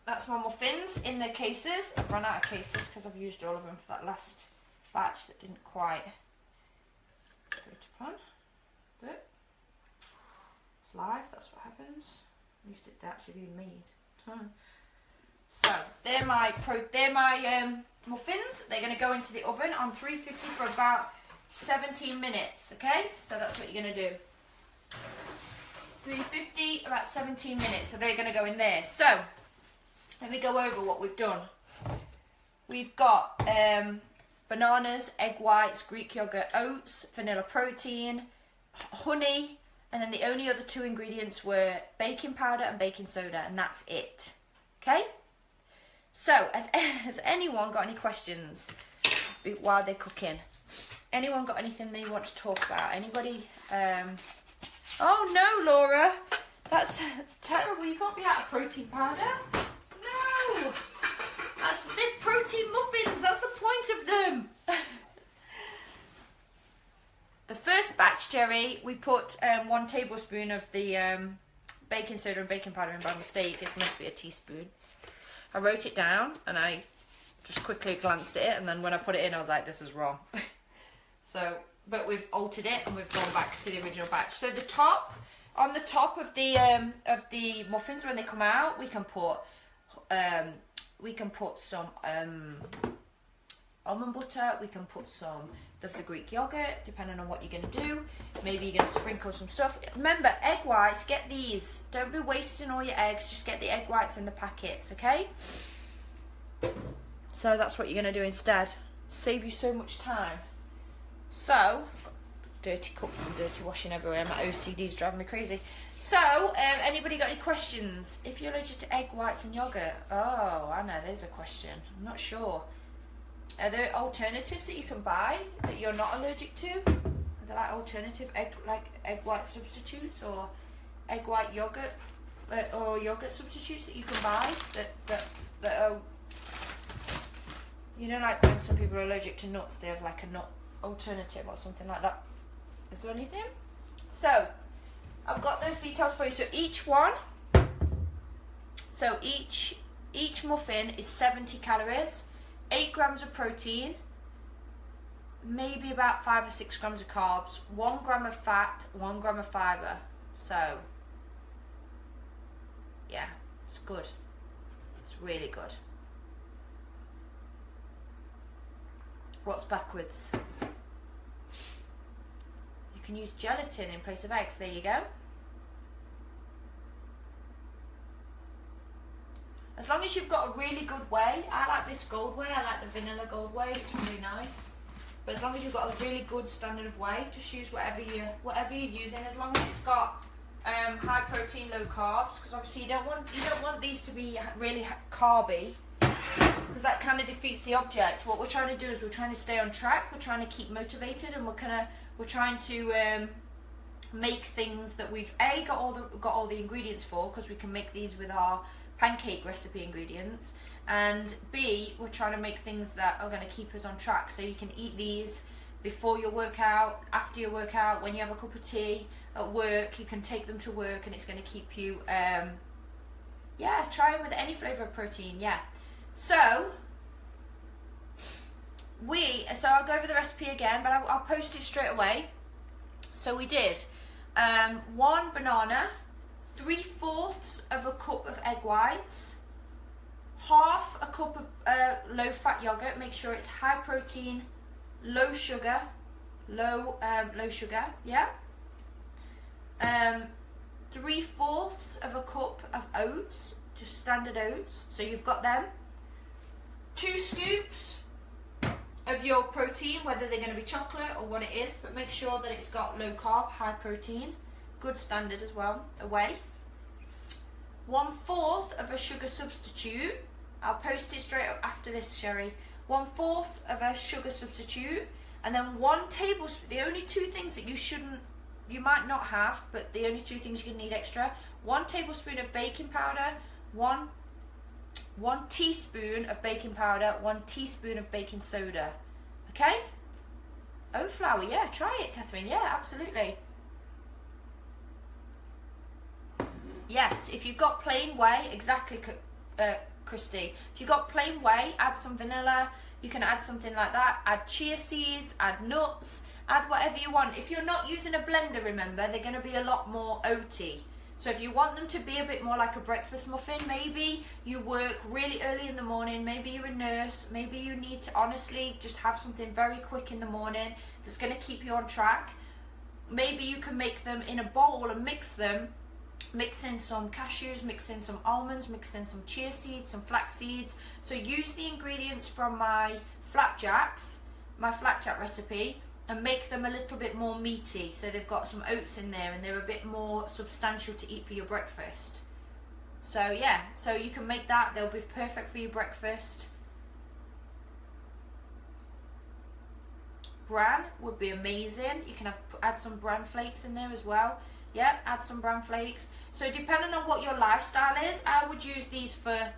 Speaker 1: that's my muffins in their cases. I've run out of cases because I've used all of them for that last batch that didn't quite go to plan. But it's live, that's what happens. At least it's actually being made. So they're my muffins. They're going to go into the oven on 350 for about 17 minutes. Okay, so that's what you're going to do. 350, about 17 minutes. So they're going to go in there. So let me go over what we've done. We've got bananas, egg whites, Greek yogurt, oats, vanilla protein, honey, and then the only other two ingredients were baking powder and baking soda, and that's it. Okay? So, has anyone got any questions while they're cooking? Anyone got anything they want to talk about? Anybody? Oh no, Laura, that's terrible. You can't be out of protein powder. No, they're protein muffins. That's the point of them. The first batch, Jerry, we put 1 tablespoon of the baking soda and baking powder in by mistake. It's meant to be a teaspoon. I wrote it down and I just quickly glanced at it, and then when I put it in, I was like, this is wrong. So, but we've altered it and we've gone back to the original batch. So the top, on the top of the muffins when they come out, we can put some almond butter. We can put some of the Greek yogurt, depending on what you're going to do. Maybe you're going to sprinkle some stuff. Remember, egg whites, get these. Don't be wasting all your eggs. Just get the egg whites in the packets, okay? So that's what you're going to do instead. Save you so much time. So, dirty cups and dirty washing everywhere. My OCD's driving me crazy. So, anybody got any questions? If you're allergic to egg whites and yogurt, oh, I know, there's a question. I'm not sure. Are there alternatives that you can buy that you're not allergic to? Are there like alternative egg white substitutes or egg white yogurt or yogurt substitutes that you can buy that are, you know, like when some people are allergic to nuts, they have like a nut alternative or something like that. Is there anything? So I've got those details for you. So each muffin is 70 calories, 8 grams of protein, maybe about 5 or 6 grams of carbs, 1 gram of fat, 1 gram of fibre. So yeah, it's good. It's really good. What's backwards? You can use gelatin in place of eggs. There you go. As long as you've got a really good whey. I like this gold whey. I like the vanilla gold whey. It's really nice. But as long as you've got a really good standard of whey, just use whatever you're using. As long as it's got high protein, low carbs, because obviously you don't want these to be really carby, because that kind of defeats the object. What we're trying to do is we're trying to stay on track. We're trying to keep motivated, and we're trying to make things that we've got all the ingredients for, because we can make these with our pancake recipe ingredients, and B, we're trying to make things that are going to keep us on track. So you can eat these before your workout, after your workout, when you have a cup of tea, at work. You can take them to work, and it's going to keep you yeah, try them with any flavour of protein. Yeah. So I'll go over the recipe again, but I'll post it straight away. So we did 1 banana, 3/4 of a cup of egg whites, half a cup of low fat yogurt. Make sure it's high protein, low sugar, low sugar. Yeah. 3/4 of a cup of oats, just standard oats. So you've got them. 2 scoops of your protein, whether they're going to be chocolate or what it is, but make sure that it's got low carb, high protein, good standard as well, a whey. 1/4 of a sugar substitute. I'll post it straight up after this, Sherry. 1/4 of a sugar substitute, and then 1 tablespoon. The only 2 things that you might not have, but the only 2 things you need extra: 1 tablespoon of baking powder, 1 teaspoon of baking powder, 1 teaspoon of baking soda. Okay? Oat flour, yeah, try it, Catherine. Yeah, absolutely. Yes, if you've got plain whey, exactly, Christy. If you've got plain whey, add some vanilla. You can add something like that. Add chia seeds, add nuts, add whatever you want. If you're not using a blender, remember, they're going to be a lot more oaty. So if you want them to be a bit more like a breakfast muffin, maybe you work really early in the morning, maybe you're a nurse, maybe you need to honestly just have something very quick in the morning that's going to keep you on track. Maybe you can make them in a bowl and mix them. Mix in some cashews, mix in some almonds, mix in some chia seeds, some flax seeds. So use the ingredients from my flapjack recipe, and make them a little bit more meaty. So they've got some oats in there, and they're a bit more substantial to eat for your breakfast. So yeah, so you can make that. They'll be perfect for your breakfast. Bran would be amazing. You can add some bran flakes in there as well. Yeah, add some bran flakes. So depending on what your lifestyle is, I would use these for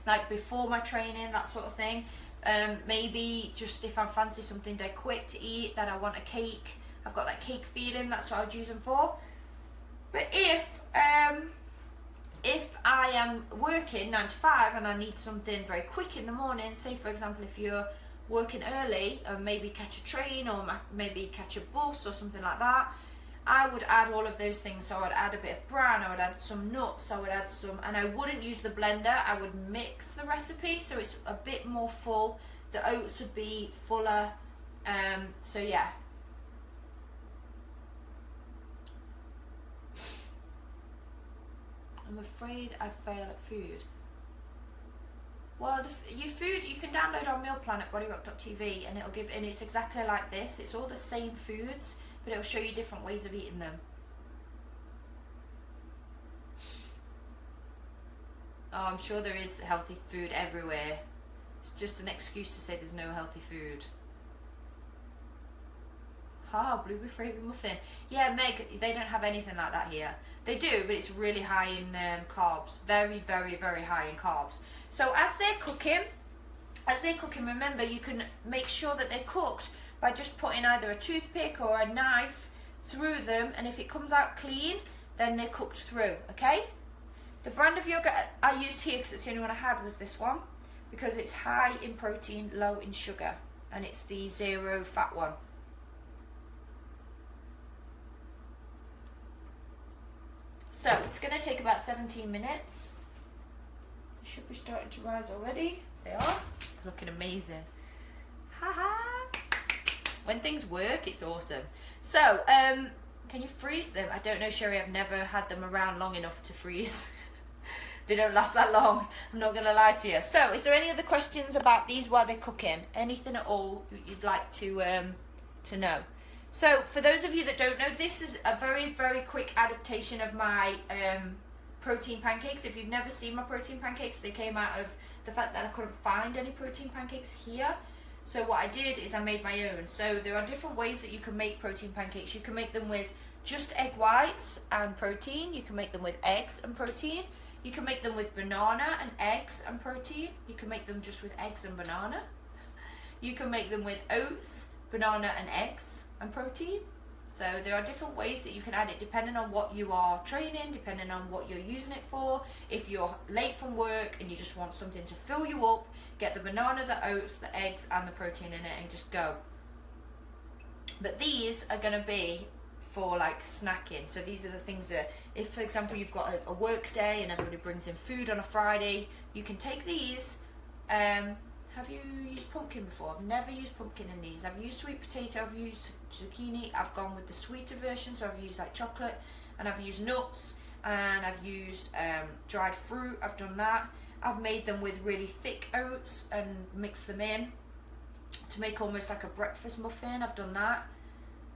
Speaker 1: like before my training, that sort of thing. Maybe just if I fancy something dead quick to eat, that I want a cake, I've got that cake feeling, that's what I would use them for. But if I am working 9 to 5 and I need something very quick in the morning, say for example if you're working early and maybe catch a train or maybe catch a bus or something like that, I would add all of those things. So I would add a bit of bran, I would add some nuts, I would add some, and I wouldn't use the blender, I would mix the recipe so it's a bit more full. The oats would be fuller, so yeah. I'm afraid I fail at food. Well, your food you can download our meal plan at bodyrock.tv, and it'll give, and it's exactly like this. It's all the same foods, but it'll show you different ways of eating them. Oh, I'm sure there is healthy food everywhere. It's just an excuse to say there's no healthy food. Ah, blueberry flavoured muffin. Yeah, Meg, they don't have anything like that here. They do, but it's really high in carbs. Very, very, very high in carbs. So as they're cooking, remember, you can make sure that they're cooked by just putting either a toothpick or a knife through them, and if it comes out clean, then they're cooked through, okay? The brand of yogurt I used here, because it's the only one I had, was this one, because it's high in protein, low in sugar, and it's the 0 fat one. So it's going to take about 17 minutes. They should be starting to rise already. They are. Looking amazing. Haha. When things work, it's awesome. So, can you freeze them? I don't know, Sherry. I've never had them around long enough to freeze. They don't last that long. I'm not going to lie to you. So, is there any other questions about these while they're cooking? Anything at all you'd like to know? So, for those of you that don't know, this is a very, very quick adaptation of my protein pancakes. If you've never seen my protein pancakes, they came out of the fact that I couldn't find any protein pancakes here. So what I did is I made my own. So there are different ways that you can make protein pancakes. You can make them with just egg whites and protein. You can make them with eggs and protein. You can make them with banana and eggs and protein. You can make them just with eggs and banana. You can make them with oats, banana and eggs and protein. So there are different ways that you can add it depending on what you are training, depending on what you're using it for. If you're late from work and you just want something to fill you up, get the banana, the oats, the eggs and the protein in it and just go. But these are going to be for like snacking. So these are the things that, if for example you've got a work day and everybody brings in food on a Friday, you can take these. Have you used pumpkin before? I've never used pumpkin in these. I've used sweet potato, I've used zucchini, I've gone with the sweeter version, so I've used like chocolate, and I've used nuts, and I've used dried fruit, I've done that. I've made them with really thick oats and mixed them in to make almost like a breakfast muffin. I've done that.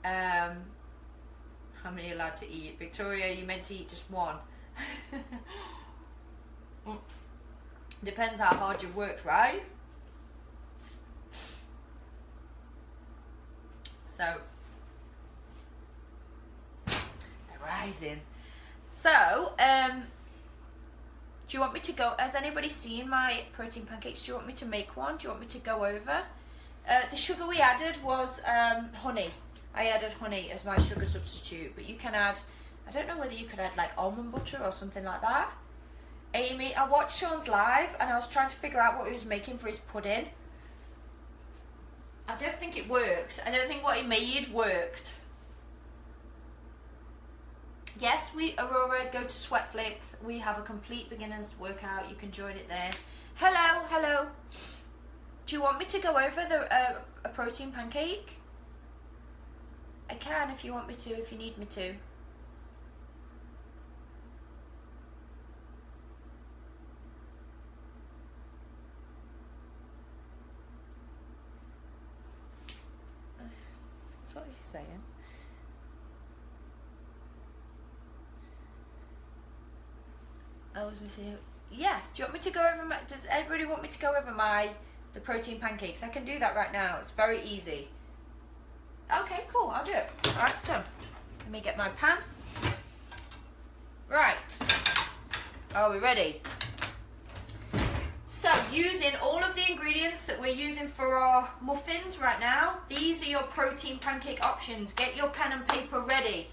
Speaker 1: How many are you allowed to eat? Victoria, you meant to eat just one. Depends how hard you worked, right? So, they're rising. So, do you want me to go, has anybody seen my protein pancakes? Do you want me to make one? Do you want me to go over? The sugar we added was honey. I added honey as my sugar substitute, but you can add, I don't know whether you could add like almond butter or something like that. Amy, I watched Sean's live and I was trying to figure out what he was making for his pudding. I don't think it worked. I don't think what he made worked. Yes, Aurora, go to Sweatflix. We have a complete beginner's workout. You can join it there. Hello, hello. Do you want me to go over a protein pancake? I can if you want me to, if you need me to. What was you saying? I was missing. Yeah. Do you want me to go over my? Does everybody want me to go over the protein pancakes? I can do that right now. It's very easy. Okay, cool. I'll do it. All right. So let me get my pan. Right. Are we ready? So, using all of the ingredients that we're using for our muffins right now, these are your protein pancake options. Get your pen and paper ready.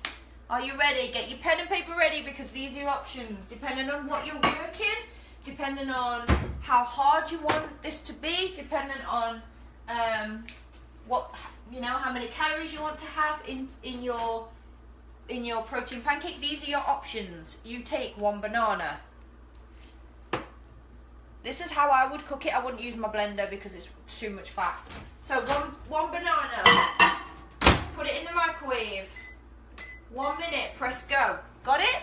Speaker 1: Are you ready? Get your pen and paper ready because these are your options. Depending on what you're working, depending on how hard you want this to be, depending on how many calories you want to have in your protein pancake. These are your options. You take one banana. This is how I would cook it. I wouldn't use my blender because it's too much fat. So one banana, put it in the microwave. 1 minute, press go. Got it?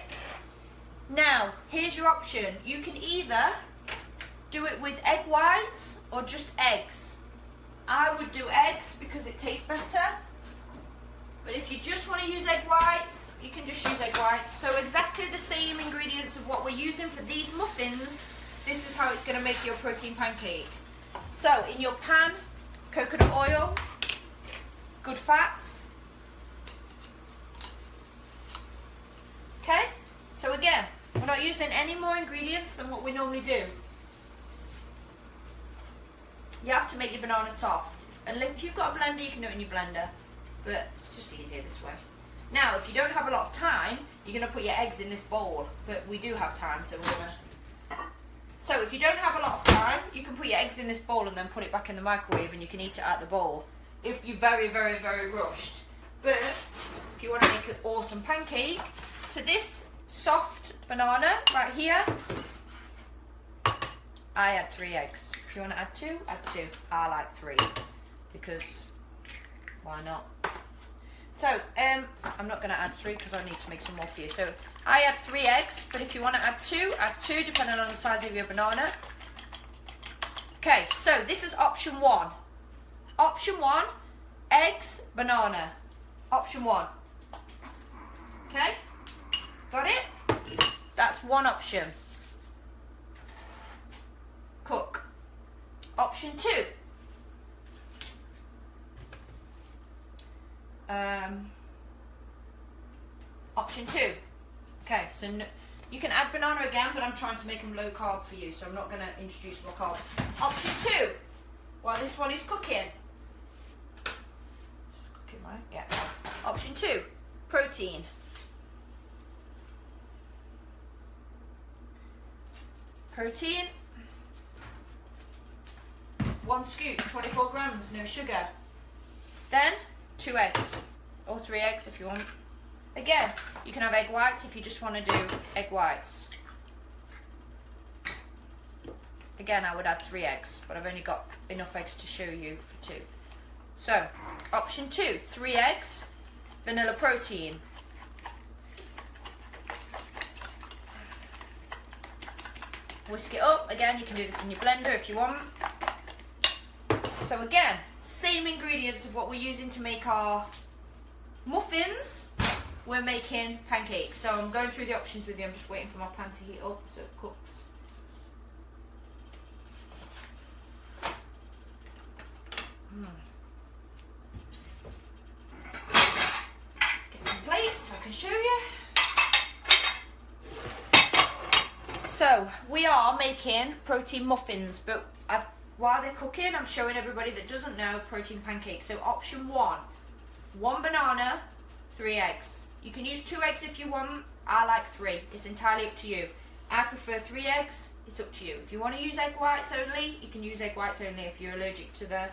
Speaker 1: Now, here's your option. You can either do it with egg whites or just eggs. I would do eggs because it tastes better. But if you just want to use egg whites, you can just use egg whites. So exactly the same ingredients of what we're using for these muffins, this is how it's going to make your protein pancake. So in your pan, coconut oil, good fats. Okay, so again, we're not using any more ingredients than what we normally do. You have to make your banana soft. And if you've got a blender, you can do it in your blender. But it's just easier this way. Now, if you don't have a lot of time, you're going to put your eggs in this bowl. But we do have time, so we're going to... So if you don't have a lot of time, you can put your eggs in this bowl and then put it back in the microwave and you can eat it out the bowl. If you're very, very, very rushed. But if you want to make an awesome pancake, to this soft banana right here, I add 3 eggs. If you want to add 2, add 2. I like 3 because why not? So I'm not going to add 3 because I need to make some more for you. So I add 3 eggs, but if you want to add 2 depending on the size of your banana. Okay, so this is option 1. Option 1, eggs, banana. Option 1. Okay, got it? That's one option. Cook. Option 2. Option 2. Okay, so no, you can add banana again, but I'm trying to make them low carb for you, so I'm not going to introduce more carbs. Option 2. While this one is cooking. This is cooking, right? Yeah. Option 2. Protein. Protein. 1 scoop, 24 grams, no sugar. Then 2 eggs, or 3 eggs if you want. Again, you can have egg whites if you just want to do egg whites. Again, I would add 3 eggs, but I've only got enough eggs to show you for 2. So, option 2, 3 eggs, vanilla protein. Whisk it up. Again, you can do this in your blender if you want. So again, same ingredients of what we're using to make our muffins, we're making pancakes. So I'm going through the options with you. I'm just waiting for my pan to heat up so it cooks. Get some plates so I can show you. So we are making protein muffins, but while they're cooking, I'm showing everybody that doesn't know protein pancakes. So option 1, 1 banana, 3 eggs. You can use 2 eggs if you want. I like 3. It's entirely up to you. I prefer 3 eggs. It's up to you. If you want to use egg whites only, you can use egg whites only. If you're allergic to the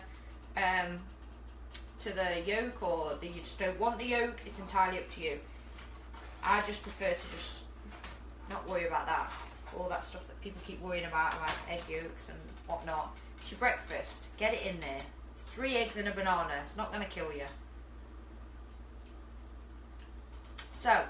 Speaker 1: yolk or you just don't want the yolk, it's entirely up to you. I just prefer to just not worry about that. All that stuff that people keep worrying about egg yolks and whatnot. It's your breakfast. Get it in there. It's 3 eggs and a banana. It's not going to kill you. So,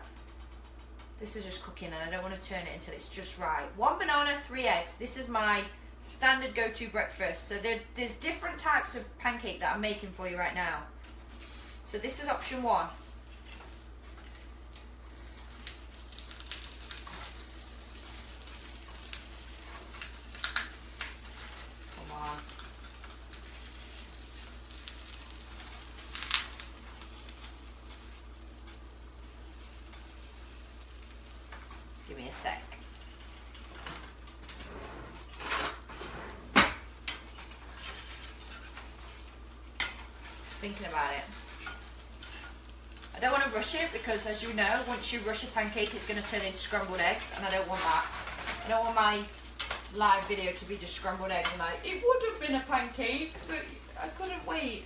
Speaker 1: this is just cooking and I don't want to turn it until it's just right. 1 banana, 3 eggs. This is my standard go-to breakfast. So there's different types of pancake that I'm making for you right now. So this is option 1. Give me a sec. Thinking about it. I don't want to rush it because, as you know, once you rush a pancake, it's going to turn into scrambled eggs, and I don't want that. I don't want my live video to be just scrambled eggs and like, it would have been a pancake, but I couldn't wait.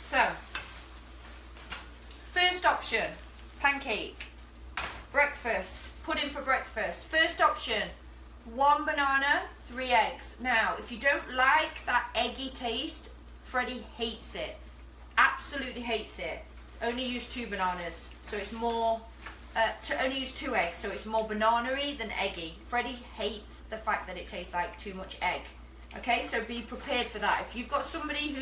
Speaker 1: So, first option, pancake, breakfast, pudding for breakfast. First option, 1 banana, 3 eggs. Now, if you don't like that eggy taste, Freddie hates it. Absolutely hates it. Only use 2 bananas, so it's more to only use 2 eggs, so it's more banana-y than eggy. Freddie hates the fact that it tastes like too much egg. Okay, so be prepared for that. If you've got somebody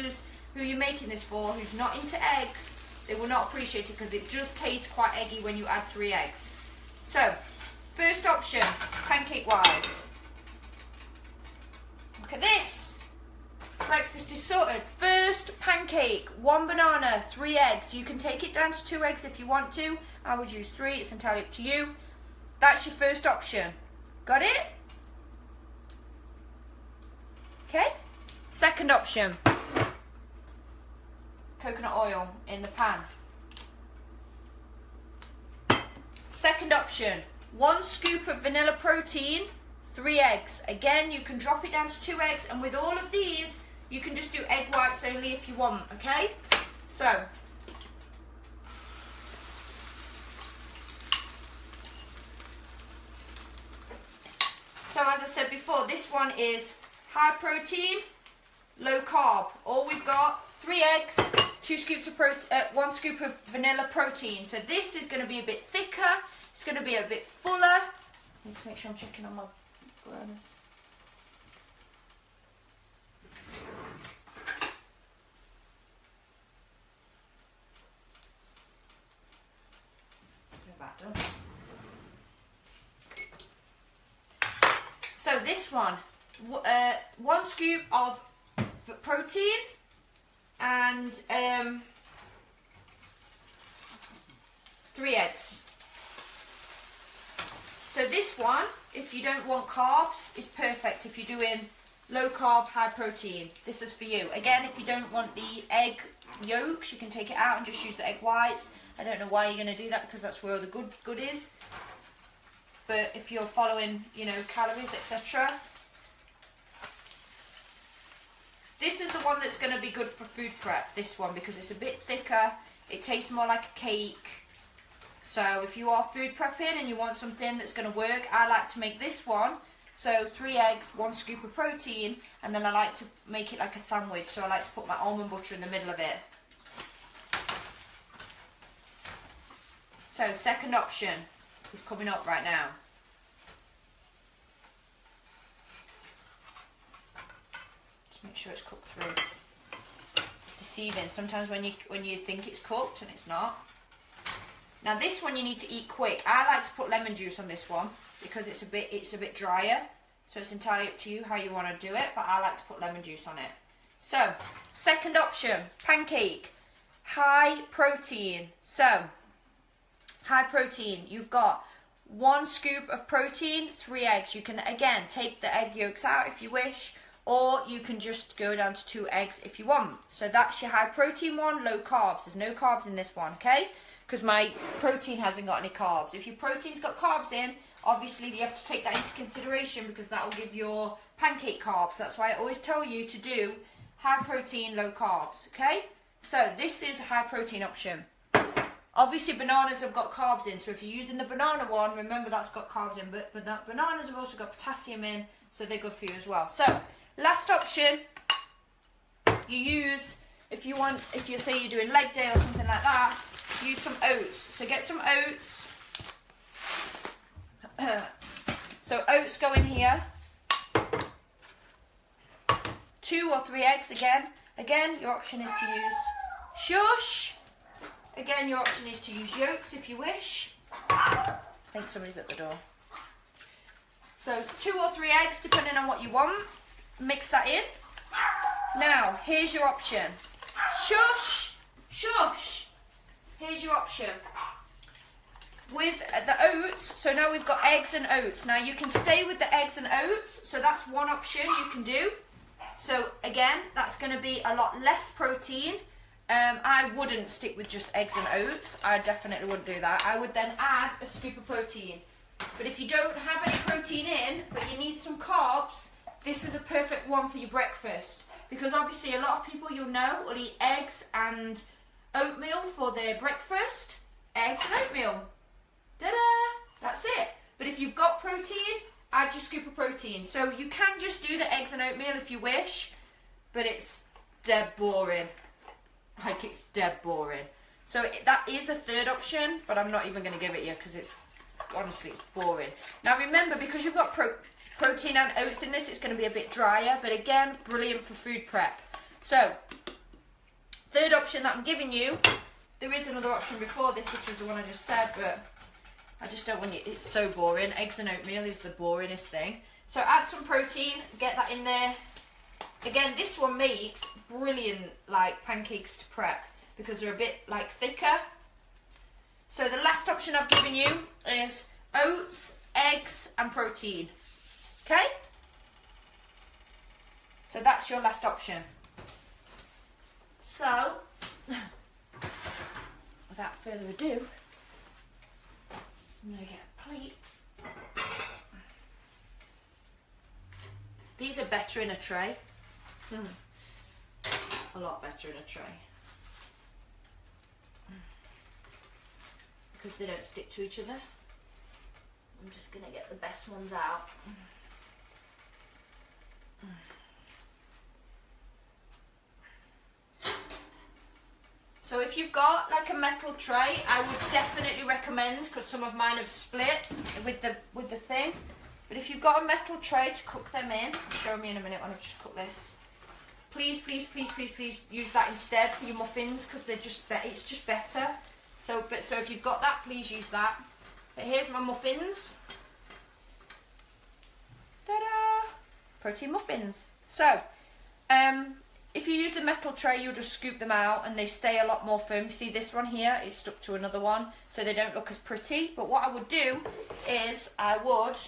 Speaker 1: who you're making this for who's not into eggs, they will not appreciate it because it just tastes quite eggy when you add 3 eggs. So, first option, pancake-wise. Look at this. Breakfast is sorted. First pancake, 1 banana, 3 eggs. You can take it down to 2 eggs if you want to. I would use 3, it's entirely up to you. That's your first option. Got it? Okay. Second option, coconut oil in the pan. Second option, 1 scoop of vanilla protein, 3 eggs. Again, you can drop it down to 2 eggs, and with all of these, you can just do egg whites only if you want, okay? So, as I said before, this one is high protein, low carb. All we've got, 3 eggs, 2 scoops of 1 scoop of vanilla protein. So this is going to be a bit thicker. It's going to be a bit fuller. I need to make sure I'm checking on my burners. So this one, 1 scoop of protein and 3 eggs. So this one, if you don't want carbs, is perfect if you're doing low carb, high protein. This is for you. Again, if you don't want the egg yolks, you can take it out and just use the egg whites. I don't know why you're going to do that because that's where all the good is. But if you're following, you know, calories, etc. This is the one that's going to be good for food prep, this one, because it's a bit thicker. It tastes more like a cake. So if you are food prepping and you want something that's going to work, I like to make this one. So 3 eggs, 1 scoop of protein, and then I like to make it like a sandwich. So I like to put my almond butter in the middle of it. So second option is coming up right now. Just make sure it's cooked through. Deceiving sometimes when you think it's cooked and it's not. Now this one you need to eat quick. I like to put lemon juice on this one because it's a bit drier. So it's entirely up to you how you want to do it, but I like to put lemon juice on it. So second option, pancake, high protein. So high protein, you've got 1 scoop of protein, 3 eggs. You can again take the egg yolks out if you wish, or you can just go down to 2 eggs if you want. So that's your high protein one, low carbs. There's no carbs in this one, okay? Because my protein hasn't got any carbs. If your protein's got carbs in, obviously you have to take that into consideration because that will give your pancake carbs. That's why I always tell you to do high protein, low carbs, okay? So this is a high protein option. Obviously bananas have got carbs in, so if you're using the banana one, remember that's got carbs in, but bananas have also got potassium in, so they're good for you as well. So last option, you use, if you say you're doing leg day or something like that, use some oats. So get some oats. So oats go in here. 2 or 3 eggs again. Again, your option is to use shush. Again, your option is to use yolks if you wish. I think somebody's at the door. So 2 or 3 eggs depending on what you want. Mix that in. Now, here's your option. Shush! Shush! Here's your option. With the oats, so now we've got eggs and oats. Now you can stay with the eggs and oats, so that's one option you can do. So again, that's going to be a lot less protein. I wouldn't stick with just eggs and oats. I definitely wouldn't do that. I would then add a scoop of protein. But if you don't have any protein in, but you need some carbs, this is a perfect one for your breakfast. Because obviously a lot of people you'll know will eat eggs and oatmeal for their breakfast. Eggs and oatmeal. Ta-da! That's it. But if you've got protein, add your scoop of protein. So you can just do the eggs and oatmeal if you wish, but it's dead boring. Like, it's dead boring. So that is a third option, but I'm not even going to give it you because it's, honestly, it's boring. Now remember, because you've got protein and oats in this, it's going to be a bit drier, but again, brilliant for food prep. So, third option that I'm giving you, there is another option before this, which was the one I just said, but I just don't want it, it's so boring. Eggs and oatmeal is the boringest thing. So add some protein, get that in there. Again, this one makes brilliant like pancakes to prep because they're a bit like thicker. So the last option I've given you is oats, eggs and protein. Okay? So that's your last option. So, without further ado, I'm going to get a plate. These are better in a tray. A lot better in a tray. Because they don't stick to each other. I'm just going to get the best ones out. So if you've got like a metal tray, I would definitely recommend, because some of mine have split with the thing. But if you've got a metal tray to cook them in, I'll show me in a minute when I've just cooked this. Please, please, please, please, please use that instead for your muffins because they're just it's just better. So if you've got that, please use that. But here's my muffins. Ta-da! Protein muffins. So, if you use the metal tray, you'll just scoop them out and they stay a lot more firm. See this one here, it's stuck to another one, so they don't look as pretty. But what I would do is I would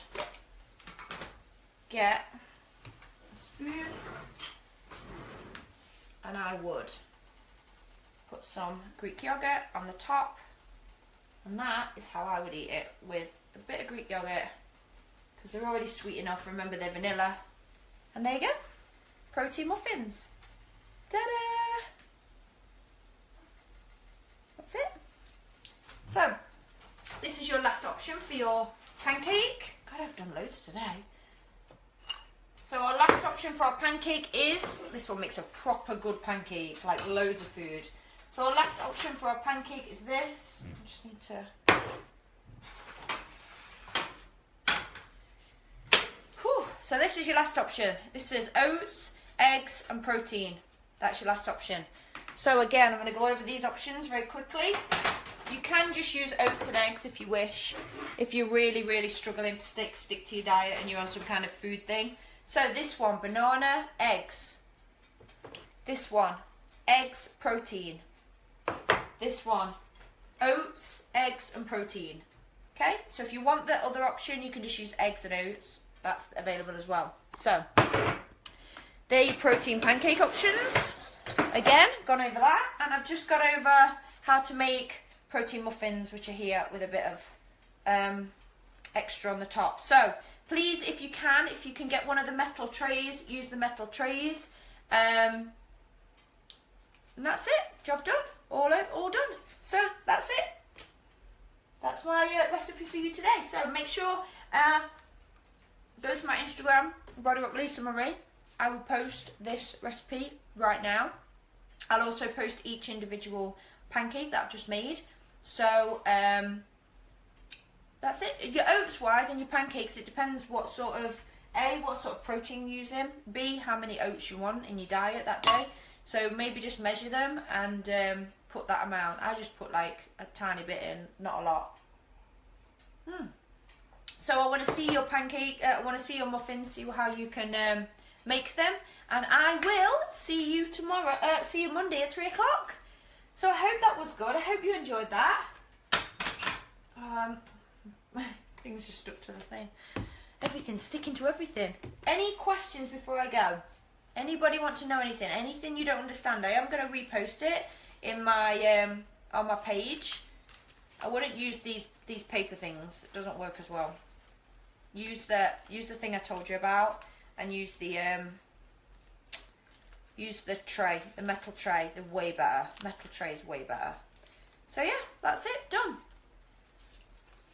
Speaker 1: get a spoon and I would put some Greek yogurt on the top, and that is how I would eat it, with a bit of Greek yogurt because they're already sweet enough. Remember, they're vanilla. And there you go, protein muffins. Ta-da! That's it. So, this is your last option for your pancake. God, I've done loads today. So our last option for our pancake is, this one makes a proper good pancake, like loads of food. So our last option for our pancake is this. I just need to... Whew. So this is your last option. This is oats, eggs and protein. That's your last option. So again, I'm going to go over these options very quickly. You can just use oats and eggs if you wish. If you're really, really struggling to stick to your diet and you're on some kind of food thing. So this one, banana, eggs. This one, eggs, protein. This one, oats, eggs and protein. Okay, so if you want the other option, you can just use eggs and oats. That's available as well. So, they're your protein pancake options. Again, gone over that. And I've just gone over how to make protein muffins, which are here with a bit of extra on the top. So, please, if you can get one of the metal trays, use the metal trays. And that's it. Job done. All done. So, that's it. That's my recipe for you today. So, make sure, go to my Instagram, Body Rock Lisa Marie. I will post this recipe right now. I'll also post each individual pancake that I've just made. So, that's it. Your oats wise and your pancakes, it depends what sort of protein you're using, B, how many oats you want in your diet that day. So maybe just measure them and put that amount. I just put like a tiny bit in, not a lot. So I want to see your pancake, I want to see your muffins, see how you can make them. And I will see you tomorrow, see you Monday at 3 o'clock. So I hope that was good. I hope you enjoyed that. Things just stuck to the thing. Everything's sticking to everything. Any questions before I go? Anybody want to know anything? Anything you don't understand? I am going to repost it in my on my page. I wouldn't use these paper things. It doesn't work as well. Use the thing I told you about, and use the tray, the metal tray. They're way better. Metal tray is way better. So yeah, that's it. Done.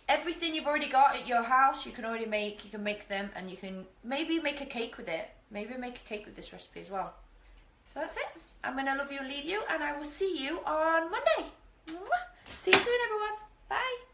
Speaker 1: Everything you've already got at your house, you can already make. You can make them, and you can maybe make a cake with it. Maybe make a cake with this recipe as well. So that's it. I'm going to love you and leave you, and I will see you on Monday. See you soon, everyone. Bye.